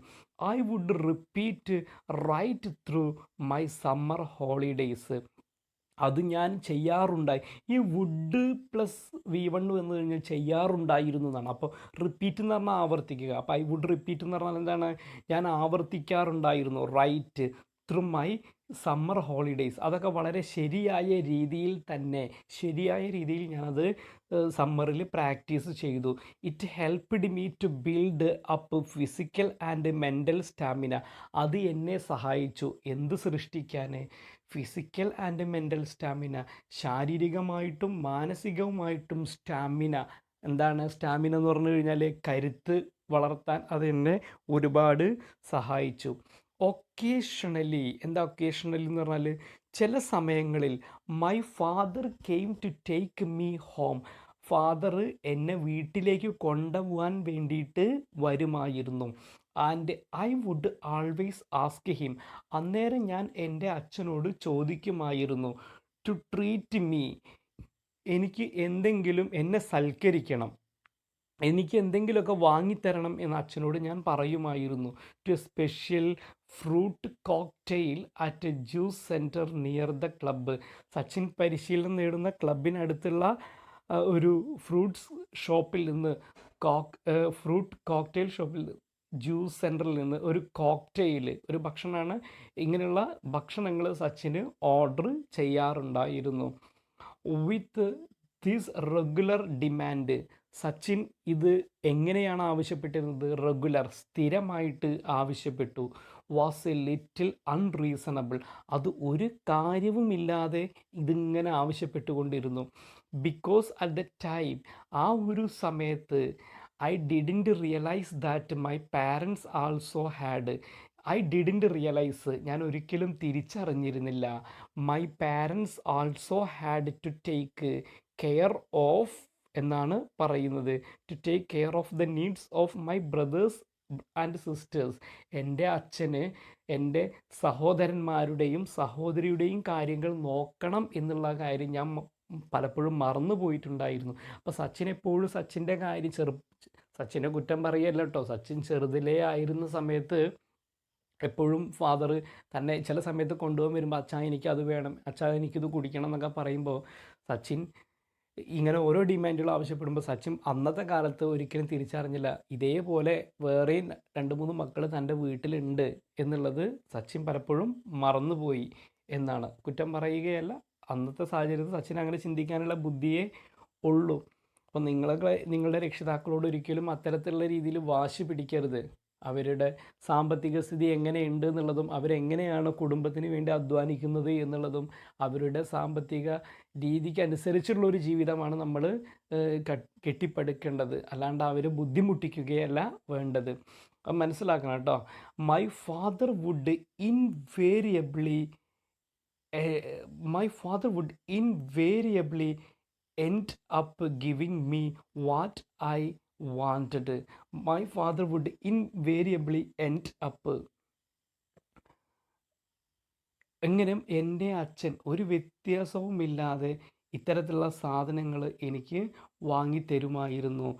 I would repeat right through my summer holidays. അത് ഞാൻ ചെയ്യാറുണ്ടായി. ഈ വുഡ് പ്ലസ് V1 വന്നു കഴിഞ്ഞാൽ ചെയ്യാറുണ്ടായിരുന്നു എന്നാണ്. അപ്പോൾ റിപ്പീറ്റ് എന്ന് പറഞ്ഞാൽ ആവർത്തിക്കുക. അപ്പോൾ ഐ വുഡ് റിപ്പീറ്റ് എന്ന് പറഞ്ഞാൽ എന്താണ്? ഞാൻ ആവർത്തിക്കാറുണ്ടായിരുന്നു. Right through my summer holidays. അതൊക്കെ വളരെ ശരിയായ രീതിയിൽ തന്നെ, ശരിയായ രീതിയിൽ ഞാനത് സമ്മറിൽ പ്രാക്ടീസ് ചെയ്തു. It helped me to build up physical and mental stamina. അത് എന്നെ സഹായിച്ചു എന്ത് സൃഷ്ടിക്കാൻ? Physical and mental stamina. ശാരീരികമായിട്ടും മാനസികവുമായിട്ടും സ്റ്റാമിന. എന്താണ് സ്റ്റാമിന എന്ന് പറഞ്ഞു കഴിഞ്ഞാൽ? കരുത്ത് വളർത്താൻ അത് എന്നെ ഒരുപാട് സഹായിച്ചു. ഒക്കേഷണലി, എന്താ ഒക്കേഷണലി എന്ന് പറഞ്ഞാൽ? ചില സമയങ്ങളിൽ my father came to take me home. Father എന്നെ വീട്ടിലേക്ക് കൊണ്ടുപോകാൻ വേണ്ടിയിട്ട് വരുമായിരുന്നു. And I would always ask him. അന്നേരം ഞാൻ എൻ്റെ അച്ഛനോട് ചോദിക്കുമായിരുന്നു, ടു ട്രീറ്റ് മീ. എനിക്ക് എന്തെങ്കിലും എന്നെ സൽക്കരിക്കണം, എനിക്ക് എന്തെങ്കിലുമൊക്കെ വാങ്ങിത്തരണം എന്ന് അച്ഛനോട് ഞാൻ പറയുമായിരുന്നു. To a special fruit cocktail at a juice centre near the club. Sachin പരിശീലനം നേടുന്ന ക്ലബിനടുത്തുള്ള ഒരു ഫ്രൂട്ട്സ് ഷോപ്പിൽ നിന്ന്, ഫ്രൂട്ട് കോക്ടെയിൽ ഷോപ്പിൽ, ജ്യൂസ് സെൻറ്ററിൽ നിന്ന് ഒരു കോക്ടെയിൽ, ഒരു ഭക്ഷണമാണ്. ഇങ്ങനെയുള്ള ഭക്ഷണങ്ങൾ സച്ചിന് ഓർഡർ ചെയ്യാറുണ്ടായിരുന്നു. With this regular demand. സച്ചിൻ ഇത് എങ്ങനെയാണ് ആവശ്യപ്പെട്ടിരുന്നത്? റെഗുലർ, സ്ഥിരമായിട്ട് ആവശ്യപ്പെട്ടു. Was a little unreasonable. അത് ഒരു കാര്യവുമില്ലാതെ ഇതിങ്ങനെ ആവശ്യപ്പെട്ടുകൊണ്ടിരുന്നു. ബിക്കോസ് അറ്റ് ദ ടൈം, ആ ഒരു സമയത്ത്, I didn't realise that my parents also had. I didn't realise, ഞാൻ ഒരിക്കലും തിരിച്ചറിഞ്ഞിരുന്നില്ല. My parents also had to take care of എന്നാണ് പറയുന്നത്. To take care of the needs of my brothers and sisters. എൻ്റെ അച്ഛന് എൻ്റെ സഹോദരന്മാരുടെയും സഹോദരിയുടെയും കാര്യങ്ങൾ നോക്കണം എന്നുള്ള കാര്യം ഞാൻ പലപ്പോഴും മറന്നു പോയിട്ടുണ്ടായിരുന്നു. അപ്പോൾ സച്ചിൻ എപ്പോഴും സച്ചിൻ്റെ കാര്യം സച്ചിനെ കുറ്റം പറയല്ല കേട്ടോ. സച്ചിൻ ചെറുതിലേ ആയിരുന്ന സമയത്ത് എപ്പോഴും ഫാദർ തന്നെ ചില സമയത്ത് കൊണ്ടുപോകാൻ വരുമ്പോൾ, അച്ഛാ എനിക്കത് വേണം, അച്ഛാ എനിക്കിത് കുടിക്കണം എന്നൊക്കെ പറയുമ്പോൾ, സച്ചിൻ ഇങ്ങനെ ഓരോ ഡിമാൻഡുകൾ ആവശ്യപ്പെടുമ്പോൾ സച്ചിൻ അന്നത്തെ കാലത്ത് ഒരിക്കലും തിരിച്ചറിഞ്ഞില്ല ഇതേപോലെ വേറെയും 2-3 മക്കൾ തൻ്റെ വീട്ടിലുണ്ട് എന്നുള്ളത് സച്ചിൻ പലപ്പോഴും മറന്നുപോയി എന്നാണ്. കുറ്റം പറയുകയല്ല, അന്നത്തെ സാഹചര്യത്തിൽ സച്ചിൻ അങ്ങനെ ചിന്തിക്കാനുള്ള ബുദ്ധിയേ ഉള്ളൂ. അപ്പം നിങ്ങളുടെ രക്ഷിതാക്കളോട് ഒരിക്കലും അത്തരത്തിലുള്ള രീതിയിൽ വാശി പിടിക്കരുത്. അവരുടെ സാമ്പത്തിക സ്ഥിതി എങ്ങനെയുണ്ട് എന്നുള്ളതും അവരെങ്ങനെയാണ് കുടുംബത്തിന് വേണ്ടി അധ്വാനിക്കുന്നത് എന്നുള്ളതും അവരുടെ സാമ്പത്തിക രീതിക്ക് അനുസരിച്ചുള്ളൊരു ജീവിതമാണ് നമ്മൾ കെട്ടിപ്പടുക്കേണ്ടത്. അല്ലാണ്ട് അവർ ബുദ്ധിമുട്ടിക്കുകയല്ല വേണ്ടത്. അത് മനസ്സിലാക്കണം കേട്ടോ. My father would invariably end up giving me what I wanted. My father would invariably end up. എങ്ങനെ എൻ്റെ അച്ഛൻ ഒരു വ്യത്യാസവുമില്ലാതെ ഇത്തരത്തിലുള്ള സാധനങ്ങൾ എനിക്ക് വാങ്ങിത്തരുമായിരുന്നു.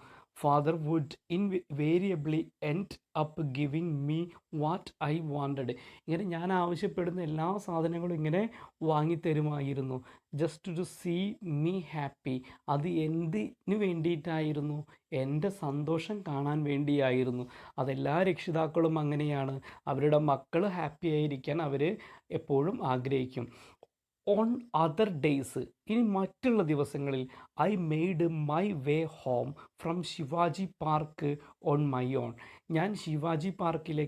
Father would invariably end up giving me what I wanted. ഇങ്ങനെ ഞാൻ ആവശ്യപ്പെടുന്ന എല്ലാ സാധനങ്ങളും ഇങ്ങനെ വാങ്ങിത്തരുമായിരുന്നു. Just to see me happy. അത് എന്തിനു വേണ്ടിയിട്ടായിരുന്നു? എൻ്റെ സന്തോഷം കാണാൻ വേണ്ടിയായിരുന്നു. അതെല്ലാ രക്ഷിതാക്കളും അങ്ങനെയാണ്. അവരുടെ മക്കൾ ഹാപ്പി ആയിരിക്കാൻ അവർ എപ്പോഴും ആഗ്രഹിക്കും. ഓൺ അതർ ഡേയ്സ്, ഇനി മറ്റുള്ള ദിവസങ്ങളിൽ, I made my way home from Shivaji park on my own. ഞാൻ ശിവാജി പാർക്കിൽ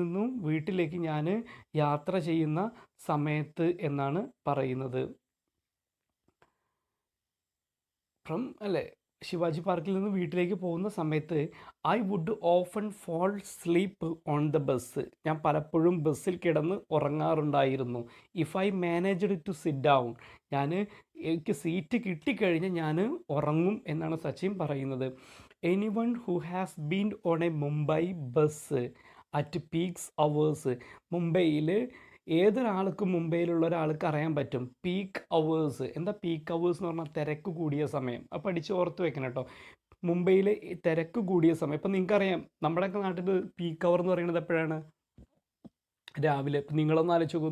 നിന്നും വീട്ടിലേക്ക് ഞാൻ യാത്ര ചെയ്യുന്ന സമയത്ത് എന്നാണ് പറയുന്നത്. ശിവാജി പാർക്കിൽ നിന്ന് വീട്ടിലേക്ക് പോകുന്ന സമയത്ത് I would often fall sleep on the bus. ഞാൻ പലപ്പോഴും ബസ്സിൽ കിടന്ന് ഉറങ്ങാറുണ്ടായിരുന്നു. If I managed to sit down, എനിക്ക് സീറ്റ് കിട്ടിക്കഴിഞ്ഞാൽ ഞാൻ ഉറങ്ങും എന്നാണ് സച്ചിൻ പറയുന്നത്. Anyone who has been on a Mumbai bus at peaks hours. മുംബൈയിൽ ഏതൊരാൾക്കും മുംബൈയിലുള്ള ഒരാൾക്ക് അറിയാൻ പറ്റും പീക്ക് അവേഴ്സ്. എന്താ പീക്ക് അവേഴ്സ് എന്ന് പറഞ്ഞാൽ തിരക്ക് കൂടിയ സമയം. അത് പഠിച്ച് ഓർത്ത് വെക്കണം കേട്ടോ. മുംബൈയിൽ തിരക്ക് കൂടിയ സമയം. ഇപ്പം നിങ്ങൾക്കറിയാം നമ്മുടെയൊക്കെ നാട്ടിൽ പീക്ക് അവർ എന്ന് പറയുന്നത് എപ്പോഴാണ്? രാവിലെ. ഇപ്പം നിങ്ങളൊന്ന് ആലോചിച്ച് നോക്കൂ,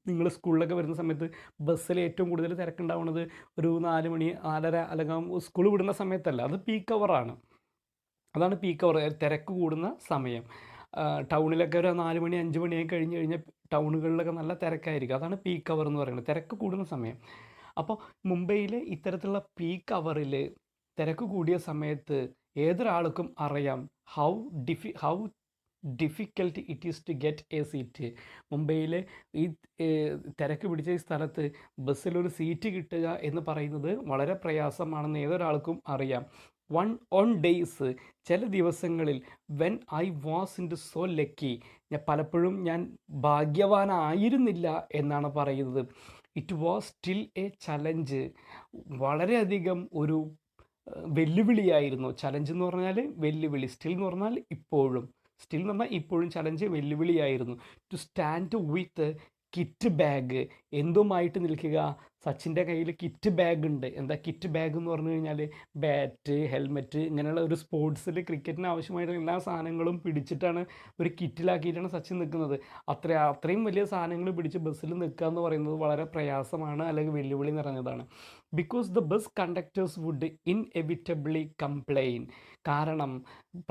നിങ്ങൾ സ്കൂളിലൊക്കെ വരുന്ന സമയത്ത് ബസ്സിൽ ഏറ്റവും കൂടുതൽ തിരക്കുണ്ടാവുന്നത് ഒരു 4 മണി 4:30 അല്ലെങ്കിൽ സ്കൂൾ വിടുന്ന സമയത്തല്ല. അത് പീക്ക് അവറാണ്. അതാണ് പീക്ക് അവർ, തിരക്ക് കൂടുന്ന സമയം. ടൗണിലൊക്കെ ഒരു 4 മണി 5 മണിയായി കഴിഞ്ഞ് കഴിഞ്ഞാൽ ടൗണുകളിലൊക്കെ നല്ല തിരക്കായിരിക്കും. അതാണ് പീക്ക് അവർ എന്ന് പറയുന്നത്, തിരക്ക് കൂടുന്ന സമയം. അപ്പോൾ മുംബൈയിൽ ഇത്തരത്തിലുള്ള പീക്ക് അവറിൽ തിരക്ക് കൂടിയ സമയത്ത് ഏതൊരാൾക്കും അറിയാം how difficult it is to get a seat. മുംബൈയിലെ ഈ തിരക്ക് പിടിച്ച ഈ സ്ഥലത്ത് ബസ്സിലൊരു സീറ്റ് കിട്ടുക എന്ന് പറയുന്നത് വളരെ പ്രയാസമാണെന്ന് ഏതൊരാൾക്കും അറിയാം. ഓൺ ഡേയ്സ്, ചില ദിവസങ്ങളിൽ, when I was in to so lucky, പലപ്പോഴും ഞാൻ ഭാഗ്യവാനായിരുന്നില്ല എന്നാണ് പറയുന്നത്. It was still a challenge, വളരെയധികം ഒരു വെല്ലുവിളിയായിരുന്നു. ചലഞ്ച് എന്ന് പറഞ്ഞാൽ വെല്ലുവിളി, സ്റ്റിൽ എന്ന് പറഞ്ഞാൽ ഇപ്പോഴും, സ്റ്റിൽ എന്ന് പറഞ്ഞാൽ ഇപ്പോഴും ചലഞ്ച് വെല്ലുവിളിയായിരുന്നു. To stand with kit bag, എന്തുമായിട്ട് നിൽക്കുക? സച്ചിൻ്റെ കയ്യിൽ കിറ്റ് ബാഗ് ഉണ്ട്. എന്താ കിറ്റ് ബാഗ് എന്ന് പറഞ്ഞു കഴിഞ്ഞാൽ ബാറ്റ്, ഹെൽമെറ്റ്, ഇങ്ങനെയുള്ള ഒരു സ്പോർട്സിൽ ക്രിക്കറ്റിന് ആവശ്യമായിട്ടുള്ള എല്ലാ സാധനങ്ങളും പിടിച്ചിട്ടാണ് ഒരു കിറ്റിലാക്കിയിട്ടാണ് സച്ചിൻ നിൽക്കുന്നത്. അത്രയും വലിയ സാധനങ്ങൾ പിടിച്ച് ബസ്സിൽ നിൽക്കുക എന്ന് പറയുന്നത് വളരെ പ്രയാസമാണ്, അല്ലെങ്കിൽ വെല്ലുവിളി നിറഞ്ഞതാണ്. Because the bus conductors would inevitably complain. കാരണം,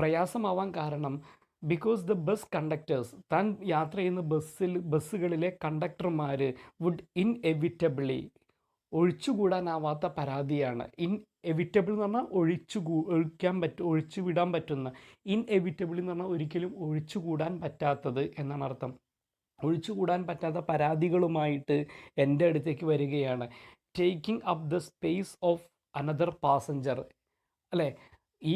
പ്രയാസമാവാൻ കാരണം, ബിക്കോസ് ദ ബസ് കണ്ടക്ടേഴ്സ്, താൻ യാത്ര ചെയ്യുന്ന ബസ്സുകളിലെ കണ്ടക്ടർമാർ വുഡ് ഇൻഎവിറ്റബിളി, ഒഴിച്ചുകൂടാനാവാത്ത പരാതിയാണ്. ഇൻഎവിറ്റബിൾ എന്ന് പറഞ്ഞാൽ ഒഴിച്ചു വിടാൻ പറ്റുന്ന. ഇൻഎവിറ്റബിൾ എന്ന് പറഞ്ഞാൽ ഒരിക്കലും ഒഴിച്ചുകൂടാൻ പറ്റാത്തത് എന്നാണ് അർത്ഥം. ഒഴിച്ചുകൂടാൻ പറ്റാത്ത പരാതികളുമായിട്ട് എൻ്റെ അടുത്തേക്ക് വരികയാണ്. Taking up the space of another passenger. അല്ലേ, ഈ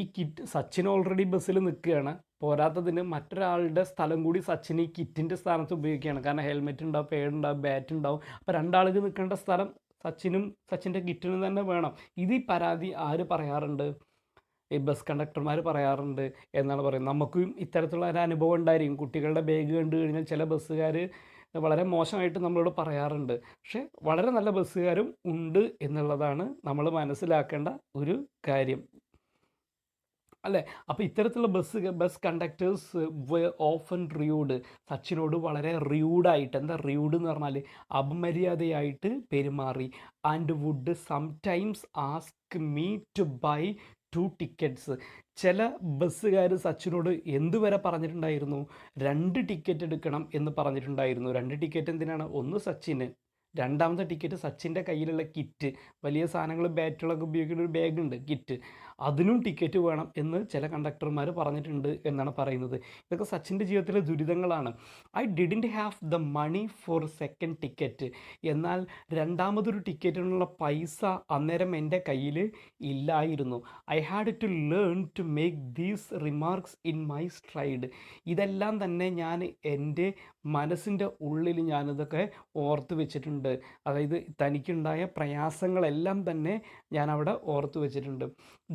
സച്ചിൻ ഓൾറെഡി ബസ്സിൽ നിൽക്കുകയാണ്, പോരാത്തതിന് മറ്റൊരാളുടെ സ്ഥലം കൂടി സച്ചിൻ ഈ കിറ്റിൻ്റെ സ്ഥാനത്ത് ഉപയോഗിക്കുകയാണ്. കാരണം ഹെൽമെറ്റ് ഉണ്ടാവും, പേഡ് ഉണ്ടാവും, ബാറ്റ് ഉണ്ടാവും. അപ്പോൾ രണ്ടാൾക്ക് നിൽക്കേണ്ട സ്ഥലം സച്ചിൻ്റെ കിറ്റിനും തന്നെ വേണം. ഇത് ഈ പരാതി ആര് പറയാറുണ്ട്? ഈ ബസ് കണ്ടക്ടർമാർ പറയാറുണ്ട് എന്നാണ് പറയുന്നത്. നമുക്കും ഇത്തരത്തിലുള്ള ഒരു അനുഭവം ഉണ്ടായിരിക്കും. കുട്ടികളുടെ ബാഗ് കണ്ടു കഴിഞ്ഞാൽ ചില ബസ്സുകാർ വളരെ മോശമായിട്ട് നമ്മളോട് പറയാറുണ്ട്. പക്ഷേ വളരെ നല്ല ബസ്സുകാരും ഉണ്ട് എന്നുള്ളതാണ് നമ്മൾ മനസ്സിലാക്കേണ്ട ഒരു കാര്യം, അല്ലേ? അപ്പോൾ ഇത്തരത്തിലുള്ള ബസ് കണ്ടക്ടേഴ്സ് ഓഫൻ റൂഡ്, സച്ചിനോട് വളരെ റൂഡായിട്ട്, എന്താ റൂഡ് എന്ന് പറഞ്ഞാൽ അപമര്യാദയായിട്ട് പെരുമാറി. And would sometimes ask me to buy 2 tickets. ചില ബസ്സുകാർ സച്ചിനോട് എന്തുവരെ പറഞ്ഞിട്ടുണ്ടായിരുന്നു? 2 ടിക്കറ്റ് എടുക്കണം എന്ന് പറഞ്ഞിട്ടുണ്ടായിരുന്നു. 2 ടിക്കറ്റ് എന്തിനാണ്? ഒന്ന് സച്ചിന്, രണ്ടാമത്തെ ടിക്കറ്റ് സച്ചിൻ്റെ കയ്യിലുള്ള കിറ്റ്, വലിയ സാധനങ്ങൾ ബാറ്റുകളൊക്കെ ഉപയോഗിക്കുന്ന ഒരു ബാഗുണ്ട് കിറ്റ്, അതിനും ടിക്കറ്റ് വേണം എന്ന് ചില കണ്ടക്ടർമാർ പറഞ്ഞിട്ടുണ്ട് എന്നാണ് പറയുന്നത്. ഇതൊക്കെ സച്ചിൻ്റെ ജീവിതത്തിലെ ദുരിതങ്ങളാണ്. I didn't have the money for second ticket. എന്നാൽ രണ്ടാമതൊരു ടിക്കറ്റിനുള്ള പൈസ അന്നേരം എൻ്റെ കയ്യിൽ ഇല്ലായിരുന്നു. I had to learn to make these remarks in my stride. ഇതെല്ലാം തന്നെ ഞാൻ എൻ്റെ മനസ്സിൻ്റെ ഉള്ളിൽ ഞാനിതൊക്കെ ഓർത്ത് വെച്ചിട്ടുണ്ട്. അതായത് തനിക്കുണ്ടായ പ്രയാസങ്ങളെല്ലാം തന്നെ ഞാൻ അവിടെ ഓർത്ത് വെച്ചിട്ടുണ്ട്.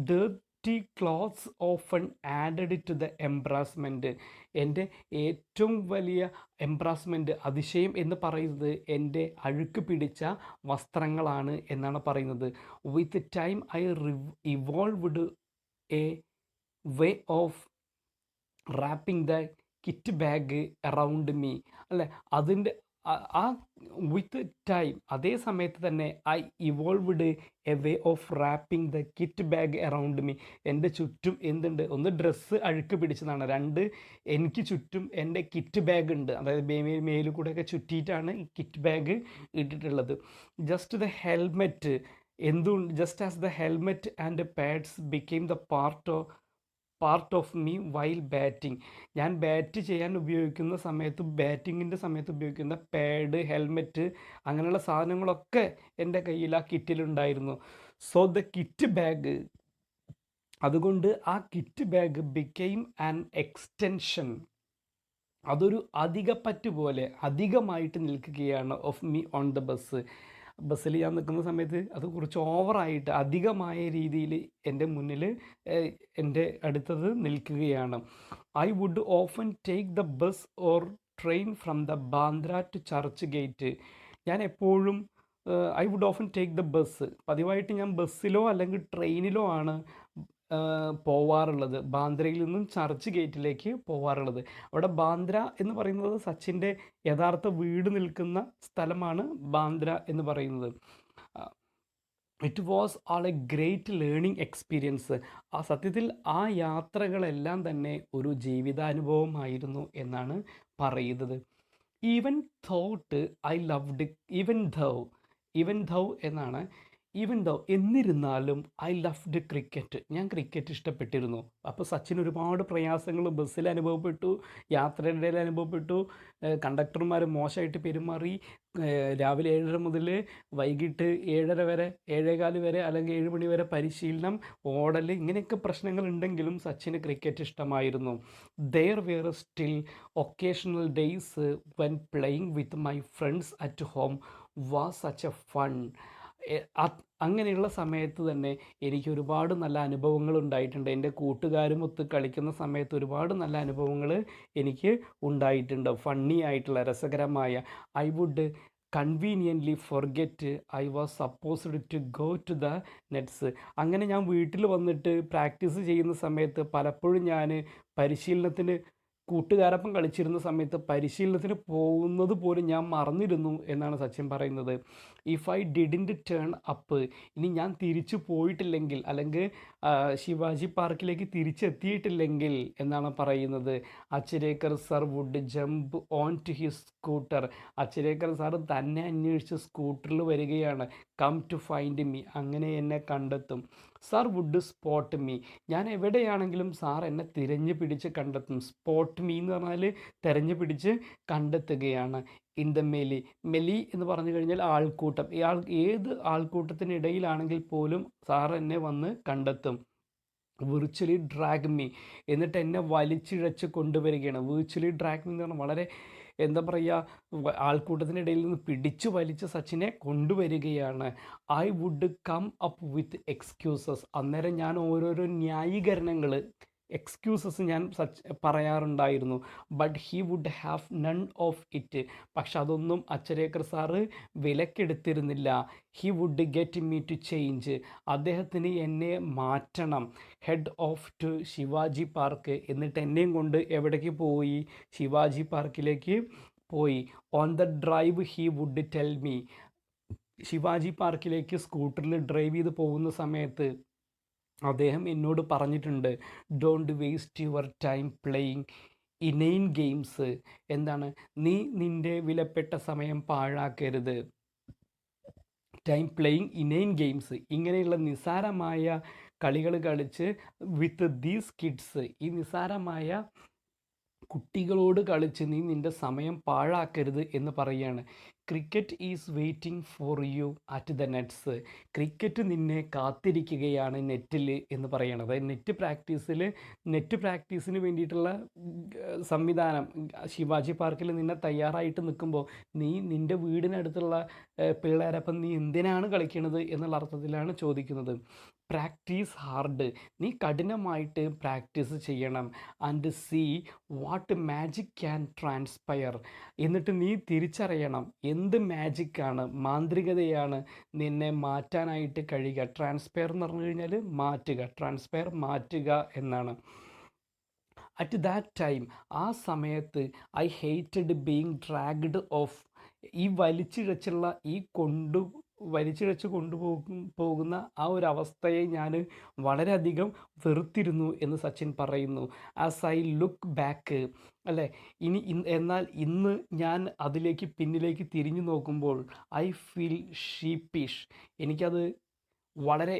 Dirty clothes often added to the embarrassment. എൻ്റെ ഏറ്റവും വലിയ എംബ്രാസ്മെൻറ്റ്, അതിശയം എന്ന് പറയുന്നത് എൻ്റെ അഴുക്ക് പിടിച്ച വസ്ത്രങ്ങളാണ് എന്നാണ് പറയുന്നത്. With time I evolved a way of wrapping the kit bag around me. അല്ലേ, അതിൻ്റെ ആ വിത്ത് ടൈം, അതേ സമയത്ത് തന്നെ I evolved a way of wrapping the kit bag around me. എൻ്റെ ചുറ്റും എന്തുണ്ട്? ഒന്ന് ഡ്രസ്സ് അഴുക്ക് പിടിച്ചതാണ്, 2 എനിക്ക് ചുറ്റും എൻ്റെ കിറ്റ് ബാഗ് ഉണ്ട്. അതായത് മേലിൽ കൂടെയൊക്കെ ചുറ്റിയിട്ടാണ് ഈ കിറ്റ് ബാഗ് ഇട്ടിട്ടുള്ളത്. Just the helmet, just as the helmet and pads became the part of me while batting. ഞാൻ ബാറ്റ് ചെയ്യാൻ ഉപയോഗിക്കുന്ന സമയത്ത്, ബാറ്റിങ്ങിൻ്റെ സമയത്ത് ഉപയോഗിക്കുന്ന പാഡ്, ഹെൽമെറ്റ്, അങ്ങനെയുള്ള സാധനങ്ങളൊക്കെ എൻ്റെ കയ്യിൽ ആ കിറ്റിലുണ്ടായിരുന്നു. സോ ദ കിറ്റ് ബാഗ്, അതുകൊണ്ട് ആ kit bag became an extension, അതൊരു അധികപ്പറ്റ് പോലെ അധികമായിട്ട് നിൽക്കുകയാണ് ഓഫ് മീ ഓൺ ദ ബസ്സിൽ ഞാൻ നിൽക്കുന്ന സമയത്ത് അത് കുറച്ച് ഓവറായിട്ട് അധികമായ രീതിയിൽ എൻ്റെ മുന്നിൽ, എൻ്റെ അടുത്തത് നിൽക്കുകയാണ്. I would often take the bus or train from the Bandra to Churchgate. ഞാൻ എപ്പോഴും I would often take the bus. പതിവായിട്ട് ഞാൻ ബസ്സിലോ അല്ലെങ്കിൽ ട്രെയിനിലോ ആണ് പോവാറുള്ളത്. ബാന്ദ്രയിൽ നിന്നും ചർച്ച് ഗേറ്റിലേക്ക് പോവാറുള്ളത്. അവിടെ ബാന്ദ്ര എന്ന് പറയുന്നത് സച്ചിൻ്റെ യഥാർത്ഥ വീട് നിൽക്കുന്ന സ്ഥലമാണ് ബാന്ദ്ര എന്ന് പറയുന്നത്. It was all A great learning experience. ആ സത്യത്തിൽ ആ യാത്രകളെല്ലാം തന്നെ ഒരു ജീവിതാനുഭവമായിരുന്നു എന്നാണ് പറയുന്നത്. Even thought I loved, even thou എന്നാണ്, ഈവൻ ദൗ എന്നിരുന്നാലും ഐ ലവ്ഡ് ക്രിക്കറ്റ്, ഞാൻ ക്രിക്കറ്റ് ഇഷ്ടപ്പെട്ടിരുന്നു. അപ്പോൾ സച്ചിന് ഒരുപാട് പ്രയാസങ്ങൾ ബസ്സിൽ അനുഭവപ്പെട്ടു, യാത്രയുടെ ഇടയിൽ അനുഭവപ്പെട്ടു. കണ്ടക്ടർമാർ മോശമായിട്ട് പെരുമാറി. രാവിലെ 7:30 മുതൽ വൈകിട്ട് 7:30 വരെ, 7:15 വരെ അല്ലെങ്കിൽ 7 മണി വരെ പരിശീലനം, ഓടൽ, ഇങ്ങനെയൊക്കെ പ്രശ്നങ്ങൾ ഉണ്ടെങ്കിലും സച്ചിന് ക്രിക്കറ്റ് ഇഷ്ടമായിരുന്നു. There were still occasional days when playing with my friends at home was such a fun. അങ്ങനെയുള്ള സമയത്ത് തന്നെ എനിക്ക് ഒരുപാട് നല്ല അനുഭവങ്ങൾ ഉണ്ടായിട്ടുണ്ട്. എൻ്റെ കൂട്ടുകാരുമൊത്ത് കളിക്കുന്ന സമയത്ത് ഒരുപാട് നല്ല അനുഭവങ്ങൾ എനിക്ക് ഉണ്ടായിട്ടുണ്ട്. ഫണ്ണി ആയിട്ടുള്ള, രസകരമായ. I would conveniently forget I was supposed to go to the nets. അങ്ങനെ ഞാൻ വീട്ടിൽ വന്നിട്ട് പ്രാക്ടീസ് ചെയ്യുന്ന സമയത്ത് പലപ്പോഴും ഞാൻ പരിശീലനത്തിന് കൂട്ടുകാരൊപ്പം കളിച്ചിരുന്ന സമയത്ത് പരിശീലനത്തിന് പോകുന്നത് പോലും ഞാൻ മറന്നിരുന്നു എന്നാണ് സച്ചിൻ പറയുന്നത്. If I didn't turn up, ഇനി ഞാൻ തിരിച്ചു പോയിട്ടില്ലെങ്കിൽ അല്ലെങ്കിൽ ശിവാജി പാർക്കിലേക്ക് തിരിച്ചെത്തിയിട്ടില്ലെങ്കിൽ എന്നാണ് പറയുന്നത്, Achrekar sir would jump on to his scooter. Achrekar sir തന്നെ അന്വേഷിച്ച് സ്കൂട്ടറിൽ വരികയാണ്. കം ടു ഫൈൻഡ് മീ, അങ്ങനെ എന്നെ കണ്ടെത്തും. സാർ വുഡ് സ്പോട്ട് മീ, ഞാൻ എവിടെയാണെങ്കിലും സാർ എന്നെ തിരഞ്ഞു പിടിച്ച് കണ്ടെത്തും. സ്പോട്ട് മീ എന്ന് പറഞ്ഞാൽ തിരഞ്ഞു പിടിച്ച് കണ്ടെത്തുകയാണ്. ഇൻ ദ മെലി, മെലി എന്ന് പറഞ്ഞു കഴിഞ്ഞാൽ ആൾക്കൂട്ടം. ഏത് ആൾക്കൂട്ടത്തിനിടയിലാണെങ്കിൽ പോലും സാർ എന്നെ വന്ന് കണ്ടെത്തും. വിർച്വലി ഡ്രാഗ് മീ, എന്നിട്ട് എന്നെ വലിച്ചിഴച്ച് കൊണ്ടുവരികയാണ്. വിർച്വലി ഡ്രാഗ് മീ എന്ന് പറഞ്ഞാൽ വളരെ എന്താ പറയുക, ആൾക്കൂട്ടത്തിനിടയിൽ നിന്ന് പിടിച്ചു വലിച്ച് സച്ചിനെ കൊണ്ടുവരികയാണ്. I would come up with excuses, അന്നേരം ഞാൻ ഓരോരോ ന്യായീകരണങ്ങൾ, എക്സ്ക്യൂസസ് ഞാൻ പറയാറുണ്ടായിരുന്നു. But he would have none of it, പക്ഷെ അതൊന്നും അച്ചരേക്കർ സാറ് വിലക്കെടുത്തിരുന്നില്ല. He would get me to change, അദ്ദേഹത്തിന് എന്നെ മാറ്റണം. Head off to Shivaji park, എന്നിട്ട് എന്നെയും കൊണ്ട് എവിടേക്ക് പോയി? ശിവാജി പാർക്കിലേക്ക് പോയി. On the drive he would tell me, Shivaji പാർക്കിലേക്ക് സ്കൂട്ടറിൽ ഡ്രൈവ് ചെയ്ത് പോകുന്ന സമയത്ത് അദ്ദേഹം എന്നോട് പറഞ്ഞിട്ടുണ്ട്, don't waste your time playing inane games. എന്താണ്, നീ നിൻ്റെ വിലപ്പെട്ട സമയം പാഴാക്കരുത്. ടൈം പ്ലേയിങ് ഇനെയിൻ ഗെയിംസ്, ഇങ്ങനെയുള്ള നിസ്സാരമായ കളികൾ കളിച്ച് വിത്ത് ദീസ് കിഡ്സ്, ഈ നിസ്സാരമായ കുട്ടികളോട് കളിച്ച് നീ നിൻ്റെ സമയം പാഴാക്കരുത് എന്ന് പറയുകയാണ്. Cricket is waiting for you at the nets, cricket നിന്നെ കാത്തിരിക്കുകയാണ് നെറ്റിൽ എന്ന് പറയുകയാണ്. അതായത് നെറ്റ് പ്രാക്ടീസിന് വേണ്ടിയിട്ടുള്ള സംവിധാനം ശിവാജി പാർക്കിൽ നിന്നെ തയ്യാറായിട്ട് നിൽക്കുമ്പോൾ നീ നിൻ്റെ വീടിനടുത്തുള്ള പിള്ളേരപ്പം നീ എന്തിനാണ് കളിക്കുന്നത് എന്നുള്ള അർത്ഥത്തിലാണ് ചോദിക്കുന്നത്. പ്രാക്ടീസ് ഹാർഡ്, നീ കഠിനമായിട്ട് പ്രാക്ടീസ് ചെയ്യണം. And see what magic can transpire, എന്നിട്ട് നീ തിരിച്ചറിയണം എന്ത് മാജിക്കാണ്, മാന്ത്രികതയാണ് നിന്നെ മാറ്റാനായിട്ട് കഴിയുക. ട്രാൻസ്പയർ എന്ന് പറഞ്ഞു കഴിഞ്ഞാൽ മാറ്റുക, ട്രാൻസ്പയർ മാറ്റുക എന്നാണ്. അറ്റ് ദാറ്റ് ടൈം, ആ സമയത്ത് I hated being dragged of, ഈ വലിച്ചിഴച്ച് പോകുന്ന ആ ഒരു അവസ്ഥയെ ഞാൻ വളരെയധികം വെറുത്തിരുന്നു എന്ന് സച്ചിൻ പറയുന്നു. ആസ് ഐ ലുക്ക് ബാക്ക്, അല്ലേ, എന്നാൽ ഇന്ന് ഞാൻ പിന്നിലേക്ക് തിരിഞ്ഞു നോക്കുമ്പോൾ ഐ ഫീൽ ഷീപ്പിഷ്, എനിക്കത് വളരെ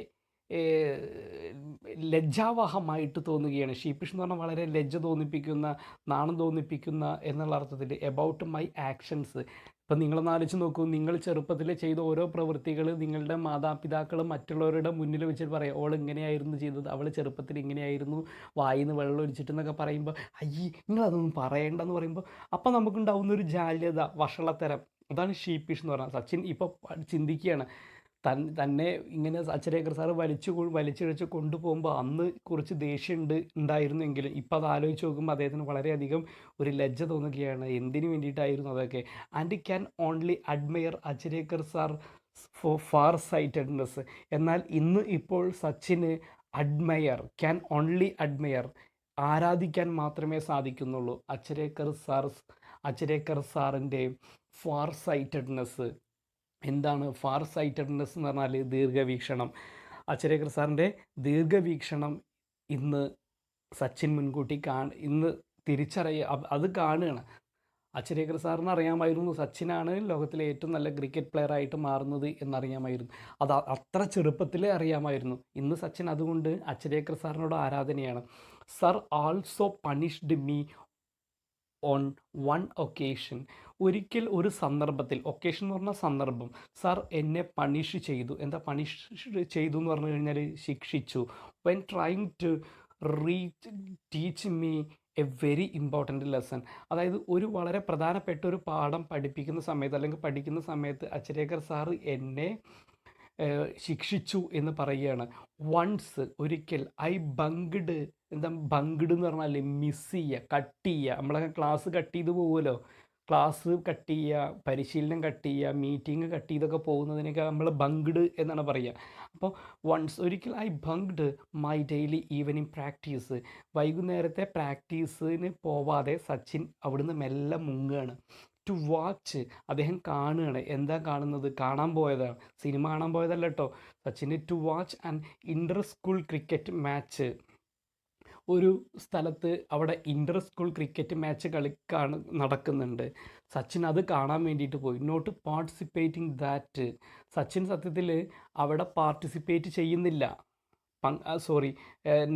ലജ്ജാവഹമായിട്ട് തോന്നുകയാണ്. ഷീപ്പിഷ് എന്ന് പറഞ്ഞാൽ വളരെ ലജ്ജ തോന്നിപ്പിക്കുന്ന, നാണം തോന്നിപ്പിക്കുന്ന എന്നുള്ള അർത്ഥത്തിൽ. എബൌട്ട് മൈ ആക്ഷൻസ്, ഇപ്പം നിങ്ങളൊന്ന് ആലോചിച്ച് നോക്കൂ, നിങ്ങൾ ചെറുപ്പത്തിൽ ചെയ്ത ഓരോ പ്രവൃത്തികൾ നിങ്ങളുടെ മാതാപിതാക്കൾ മറ്റുള്ളവരുടെ മുന്നിൽ വെച്ചിട്ട് പറയാം, ഓൾ ഇങ്ങനെയായിരുന്നു ചെയ്തത്, അവൾ ചെറുപ്പത്തിൽ ഇങ്ങനെയായിരുന്നു, വായിന്ന് വെള്ളം ഒഴിച്ചിട്ടെന്നൊക്കെ പറയുമ്പോൾ അയ്യേ നിങ്ങളതൊന്നും പറയണ്ടെന്ന് പറയുമ്പോൾ അപ്പം നമുക്കുണ്ടാവുന്നൊരു ജാല്യത, വഷളത്തരം, അതാണ് ഷീപ്പിഷ് എന്ന് പറഞ്ഞാൽ. സച്ചിൻ ഇപ്പോൾ ചിന്തിക്കുകയാണ്, തന്നെ ഇങ്ങനെ അച്ഛരേക്കർ സാറ് വലിച്ചിഴച്ച് കൊണ്ടുപോകുമ്പോൾ അന്ന് കുറച്ച് ദേഷ്യം ഉണ്ടായിരുന്നെങ്കിലും ഇപ്പം അത് ആലോചിച്ച് നോക്കുമ്പോൾ അദ്ദേഹത്തിന് വളരെയധികം ഒരു ലജ്ജ തോന്നുകയാണ്. എന്തിനു വേണ്ടിയിട്ടായിരുന്നു അതൊക്കെ. And can only admire Achrekar sir for far sightedness. എന്നാൽ ഇന്ന് ഇപ്പോൾ സച്ചിന് ക്യാൻ ഓൺലി അഡ്മയർ, ആരാധിക്കാൻ മാത്രമേ സാധിക്കുന്നുള്ളൂ അച്ഛരേക്കർ സാറിൻ്റെ ഫാർ സൈറ്റഡ്നെസ്. എന്താണ് ഫാർ സൈറ്റഡ്നെസ് എന്ന് പറഞ്ഞാൽ? ദീർഘവീക്ഷണം. അച്ഛരേക്കർ സാറിൻ്റെ ദീർഘവീക്ഷണം ഇന്ന് സച്ചിൻ മുൻകൂട്ടി ഇന്ന് അത് കാണുകയാണ്. അച്ഛരേക്കർ സാറിന് അറിയാമായിരുന്നു സച്ചിനാണ് ലോകത്തിലെ ഏറ്റവും നല്ല ക്രിക്കറ്റ് പ്ലെയർ ആയിട്ട് മാറുന്നത് എന്നറിയാമായിരുന്നു. അത് അത്ര ചെറുപ്പത്തിലേ അറിയാമായിരുന്നു. ഇന്ന് സച്ചിൻ അതുകൊണ്ട് അച്ഛരേക്കർ സാറിനോട് ആരാധനയാണ്. Sir also punished me on one occasion. ഒരിക്കൽ ഒരു സന്ദർഭത്തിൽ, ഒക്കേഷൻ എന്ന് പറഞ്ഞാൽ സന്ദർഭം, സാർ എന്നെ പണിഷ് ചെയ്തു. എന്താ പണിഷ് ചെയ്തു എന്ന് പറഞ്ഞു കഴിഞ്ഞാൽ ശിക്ഷിച്ചു. When trying to teach me a very important lesson. അതായത് ഒരു വളരെ പ്രധാനപ്പെട്ട ഒരു പാഠം പഠിപ്പിക്കുന്ന സമയത്ത് അല്ലെങ്കിൽ പഠിക്കുന്ന സമയത്ത് അച്ഛരേക്കർ സാറ് എന്നെ ശിക്ഷിച്ചു എന്ന് പറയുകയാണ്. വൺസ്, ഒരിക്കൽ, ഐ ബങ്ക്ഡ്. എന്താ ബങ്ക്ഡ് എന്ന് പറഞ്ഞാൽ? മിസ് ചെയ്യുക, കട്ട് ചെയ്യുക. നമ്മളൊക്കെ ക്ലാസ് കട്ട് ചെയ്ത് പോകുമല്ലോ. ക്ലാസ് കട്ട് ചെയ്യുക, പരിശീലനം കട്ട് ചെയ്യുക, മീറ്റിംഗ് കട്ട് ചെയ്തൊക്കെ പോകുന്നതിനൊക്കെ നമ്മൾ ബങ്ക്ഡ് എന്നാണ് പറയുക. അപ്പോൾ ഒരിക്കൽ I bunked my daily evening practice. വൈകുന്നേരത്തെ പ്രാക്ടീസിന് പോവാതെ സച്ചിൻ അവിടുന്ന് മെല്ലെ മുങ്ങുകയാണ്. ടു വാച്ച്, അദ്ദേഹം കാണുകയാണ്. എന്താ കാണുന്നത്? കാണാൻ പോയതാണ്, സിനിമ കാണാൻ പോയതല്ല കേട്ടോ. സച്ചിന് to watch an inter school cricket match. ഒരു സ്ഥലത്ത് അവിടെ ഇൻ്റർ സ്കൂൾ ക്രിക്കറ്റ് മാച്ച് നടക്കുന്നുണ്ട്. സച്ചിൻ അത് കാണാൻ വേണ്ടിയിട്ട് പോയി. Not participating that. സച്ചിൻ സത്യത്തിൽ അവിടെ പാർട്ടിസിപ്പേറ്റ് ചെയ്യുന്നില്ല.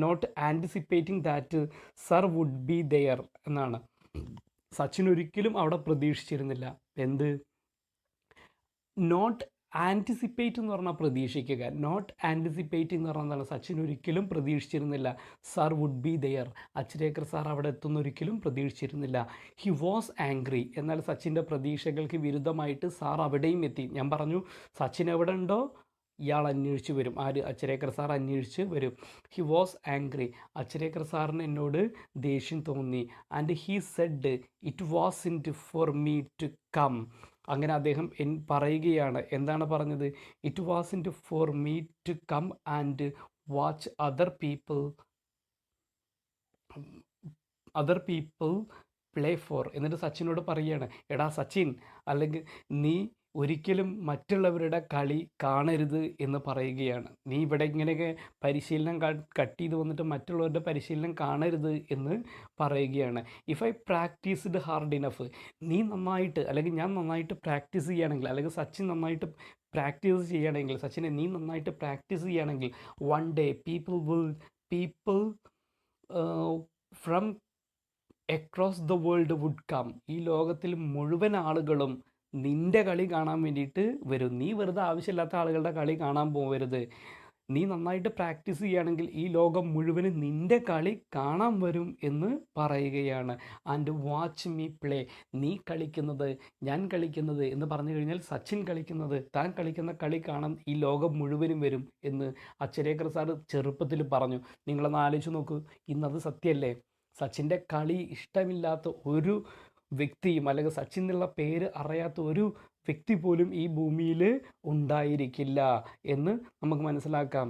Not anticipating that sir would be there എന്നാണ്. സച്ചിൻ ഒരിക്കലും അവിടെ പ്രതീക്ഷിച്ചിരുന്നില്ല. എന്ത്? നോട്ട് ആൻറ്റിസിപ്പേറ്റ് എന്ന് പറഞ്ഞാൽ പ്രതീക്ഷിക്കുക. നോട്ട് ആൻറ്റിസിപ്പേറ്റ് എന്ന് പറഞ്ഞാൽ സച്ചിൻ ഒരിക്കലും പ്രതീക്ഷിച്ചിരുന്നില്ല sir would be there, Achrekar sir അവിടെ എത്തുന്ന ഒരിക്കലും പ്രതീക്ഷിച്ചിരുന്നില്ല. He was angry. എന്നാൽ സച്ചിൻ്റെ പ്രതീക്ഷകൾക്ക് വിരുദ്ധമായിട്ട് സാർ അവിടെയും എത്തി. ഞാൻ പറഞ്ഞു സച്ചിൻ എവിടെ ഉണ്ടോ ഇയാൾ അന്വേഷിച്ച് വരും. ആര്? അച്ഛരേക്കർ സാർ അന്വേഷിച്ച് വരും. He was angry. അച്ഛരേക്കർ സാറിന് എന്നോട് ദേഷ്യം തോന്നി. And he said it was in for me to come. അങ്ങനെ അദ്ദേഹം പറയുകയാണ്. എന്താണ് പറഞ്ഞത്? It was in for me to come and watch other people play for. എന്നിട്ട് സച്ചിനോട് പറയുകയാണ്, എടാ സച്ചിൻ, അല്ലെങ്കിൽ നീ ഒരിക്കലും മറ്റുള്ളവരുടെ കളി കാണരുത് എന്ന് പറയുകയാണ്. നീ ഇവിടെ ഇങ്ങനെയൊക്കെ പരിശീലനം കട്ട് ചെയ്ത് വന്നിട്ട് മറ്റുള്ളവരുടെ പരിശീലനം കാണരുത് എന്ന് പറയുകയാണ്. If I practised hard enough, നീ നന്നായിട്ട്, അല്ലെങ്കിൽ ഞാൻ നന്നായിട്ട് പ്രാക്ടീസ് ചെയ്യുകയാണെങ്കിൽ, അല്ലെങ്കിൽ സച്ചിൻ നന്നായിട്ട് പ്രാക്ടീസ് ചെയ്യുകയാണെങ്കിൽ, സച്ചിനെ നീ നന്നായിട്ട് പ്രാക്ടീസ് ചെയ്യുകയാണെങ്കിൽ, one day people from across the world would come. ഈ ലോകത്തിൽ മുഴുവൻ ആളുകളും നിൻ്റെ കളി കാണാൻ വേണ്ടിയിട്ട് വരും. നീ വെറുതെ ആവശ്യമില്ലാത്ത ആളുകളുടെ കളി കാണാൻ പോകരുത്. നീ നന്നായിട്ട് പ്രാക്ടീസ് ചെയ്യുകയാണെങ്കിൽ ഈ ലോകം മുഴുവനും നിൻ്റെ കളി കാണാൻ വരും എന്ന് പറയുകയാണ്. And watch me play. നീ കളിക്കുന്നത്, ഞാൻ കളിക്കുന്നത് എന്ന് പറഞ്ഞു കഴിഞ്ഞാൽ സച്ചിൻ കളിക്കുന്നത്, താൻ കളിക്കുന്ന കളി കാണാൻ ഈ ലോകം മുഴുവനും വരും എന്ന് അച്ഛരേക്കർ സാർ ചെറുപ്പത്തിൽ പറഞ്ഞു. നിങ്ങളൊന്ന് ആലോചിച്ച് നോക്കൂ, ഇന്നത് സത്യമല്ലേ? സച്ചിൻ്റെ കളി ഇഷ്ടമില്ലാത്ത ഒരു വ്യക്തിയും, അല്ലെങ്കിൽ സച്ചിൻ എന്നുള്ള പേര് അറിയാത്ത ഒരു വ്യക്തി പോലും ഈ ഭൂമിയിൽ ഉണ്ടായിരിക്കില്ല എന്ന് നമുക്ക് മനസ്സിലാക്കാം.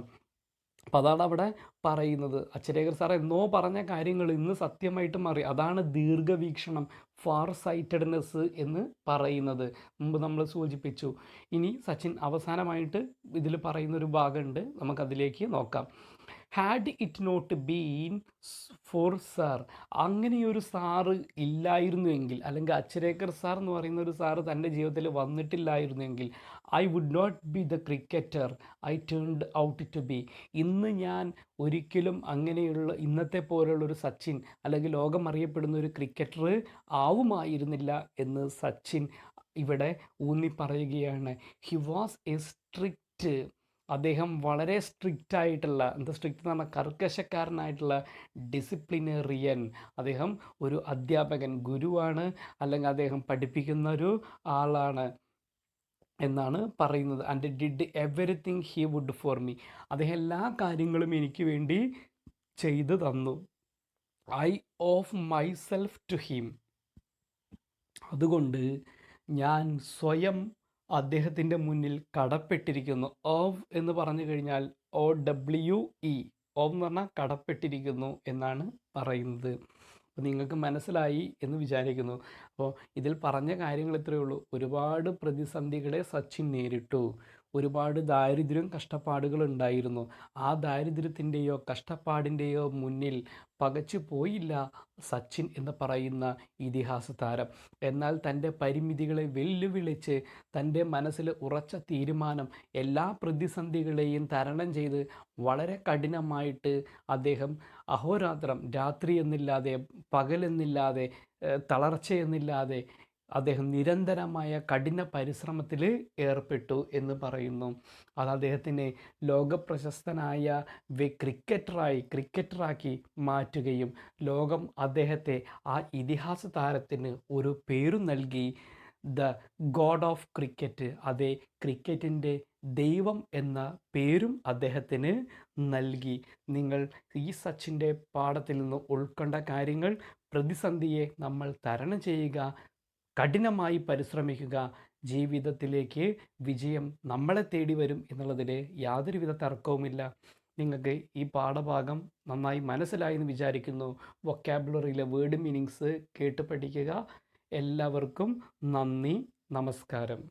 അപ്പം അതാണ് അവിടെ പറയുന്നത്. അച്ഛരേക്കർ സാർ എന്നോ പറഞ്ഞ കാര്യങ്ങൾ ഇന്ന് സത്യമായിട്ട് മാറി. അതാണ് ദീർഘവീക്ഷണം, ഫാർ സൈറ്റഡ്നെസ് എന്ന് പറയുന്നത്. മുമ്പ് നമ്മൾ സൂചിപ്പിച്ചു. ഇനി സച്ചിൻ അവസാനമായിട്ട് ഇതിൽ പറയുന്നൊരു ഭാഗമുണ്ട്, നമുക്കതിലേക്ക് നോക്കാം. Had it not been for sir, അങ്ങനെയൊരു സാറ് ഇല്ലായിരുന്നുവെങ്കിൽ, അല്ലെങ്കിൽ അച്ഛരേക്കർ സാർ എന്ന് പറയുന്ന ഒരു സാറ് തൻ്റെ ജീവിതത്തിൽ വന്നിട്ടില്ലായിരുന്നെങ്കിൽ, I would not be the cricketer I turned out to be. ഇന്ന് ഞാൻ ഒരിക്കലും അങ്ങനെയുള്ള ഇന്നത്തെ പോലുള്ളൊരു സച്ചിൻ, അല്ലെങ്കിൽ ലോകം അറിയപ്പെടുന്ന ഒരു ക്രിക്കറ്റർ ആവുമായിരുന്നില്ല എന്ന് സച്ചിൻ ഇവിടെ ഊന്നി പറയുകയാണ്. ഹി വാസ് എ സ്ട്രിക്റ്റ്, അദ്ദേഹം വളരെ സ്ട്രിക്റ്റ് ആയിട്ടുള്ള, എന്താ സ്ട്രിക്റ്റ് എന്ന് പറഞ്ഞാൽ കർക്കശക്കാരനായിട്ടുള്ള ഡിസിപ്ലിനറിയൻ. അദ്ദേഹം ഒരു അധ്യാപകൻ, ഗുരുവാണ്, അല്ലെങ്കിൽ അദ്ദേഹം പഠിപ്പിക്കുന്ന ഒരു ആളാണ് എന്നാണ് പറയുന്നത്. And did everything he would for me. അദ്ദേഹം എല്ലാ കാര്യങ്ങളും എനിക്ക് വേണ്ടി ചെയ്തു തന്നു. I of myself to him. അതുകൊണ്ട് ഞാൻ സ്വയം അദ്ദേഹത്തിൻ്റെ മുന്നിൽ കടപ്പെട്ടിരിക്കുന്നു. ഓവ് എന്ന് പറഞ്ഞു കഴിഞ്ഞാൽ OWE, ഓവ് എന്ന് പറഞ്ഞാൽ കടപ്പെട്ടിരിക്കുന്നു എന്നാണ് പറയുന്നത്. അപ്പോൾ നിങ്ങൾക്ക് മനസ്സിലായി എന്ന് വിചാരിക്കുന്നു. അപ്പോൾ ഇതിൽ പറഞ്ഞ കാര്യങ്ങൾ ഇത്രയേ ഉള്ളൂ. ഒരുപാട് പ്രതിസന്ധികളെ സച്ചിൻ നേരിട്ടു. ഒരുപാട് ദാരിദ്ര്യവും കഷ്ടപ്പാടുകളും ഉണ്ടായിരുന്നു. ആ ദാരിദ്ര്യത്തിൻ്റെയോ കഷ്ടപ്പാടിൻ്റെയോ മുന്നിൽ പകച്ചു പോയില്ല സച്ചിൻ എന്ന് പറയുന്ന ഇതിഹാസ താരം. എന്നാൽ തൻ്റെ പരിമിതികളെ വെല്ലുവിളിച്ച് തൻ്റെ മനസ്സിൽ ഉറച്ച തീരുമാനം, എല്ലാ പ്രതിസന്ധികളെയും തരണം ചെയ്ത് വളരെ കഠിനമായിട്ട് അദ്ദേഹം അഹോരാത്രം, രാത്രി എന്നില്ലാതെ പകലെന്നില്ലാതെ തളർച്ചയെന്നില്ലാതെ അദ്ദേഹം നിരന്തരമായ കഠിന പരിശ്രമത്തിൽ ഏർപ്പെട്ടു എന്ന് പറയുന്നു. അത് അദ്ദേഹത്തിനെ ലോകപ്രശസ്തനായ ക്രിക്കറ്ററാക്കി മാറ്റുകയും ലോകം അദ്ദേഹത്തെ ആ ഇതിഹാസ താരത്തിന് ഒരു പേരും നൽകി, ദ ഗോഡ് ഓഫ് ക്രിക്കറ്റ്. അതേ, ക്രിക്കറ്റിൻ്റെ ദൈവം എന്ന പേരും അദ്ദേഹത്തിന് നൽകി. നിങ്ങൾ ഈ സച്ചിൻ്റെ പാഠത്തിൽ നിന്ന് ഉൾക്കൊണ്ട കാര്യങ്ങൾ: പ്രതിസന്ധിയെ നമ്മൾ തരണം ചെയ്യുക, കഠിനമായി പരിശ്രമിക്കുക, ജീവിതത്തിലേക്ക് വിജയം നമ്മളെ തേടി വരും എന്നുള്ളതിൽ യാതൊരുവിധ തർക്കവുമില്ല. നിങ്ങൾക്ക് ഈ പാഠഭാഗം നന്നായി മനസ്സിലായി എന്ന് വിചാരിക്കുന്നു. വൊക്കാബുലറിയിലെ വേർഡ് മീനിങ്സ് കേട്ട് പഠിക്കുക. എല്ലാവർക്കും നന്ദി, നമസ്കാരം.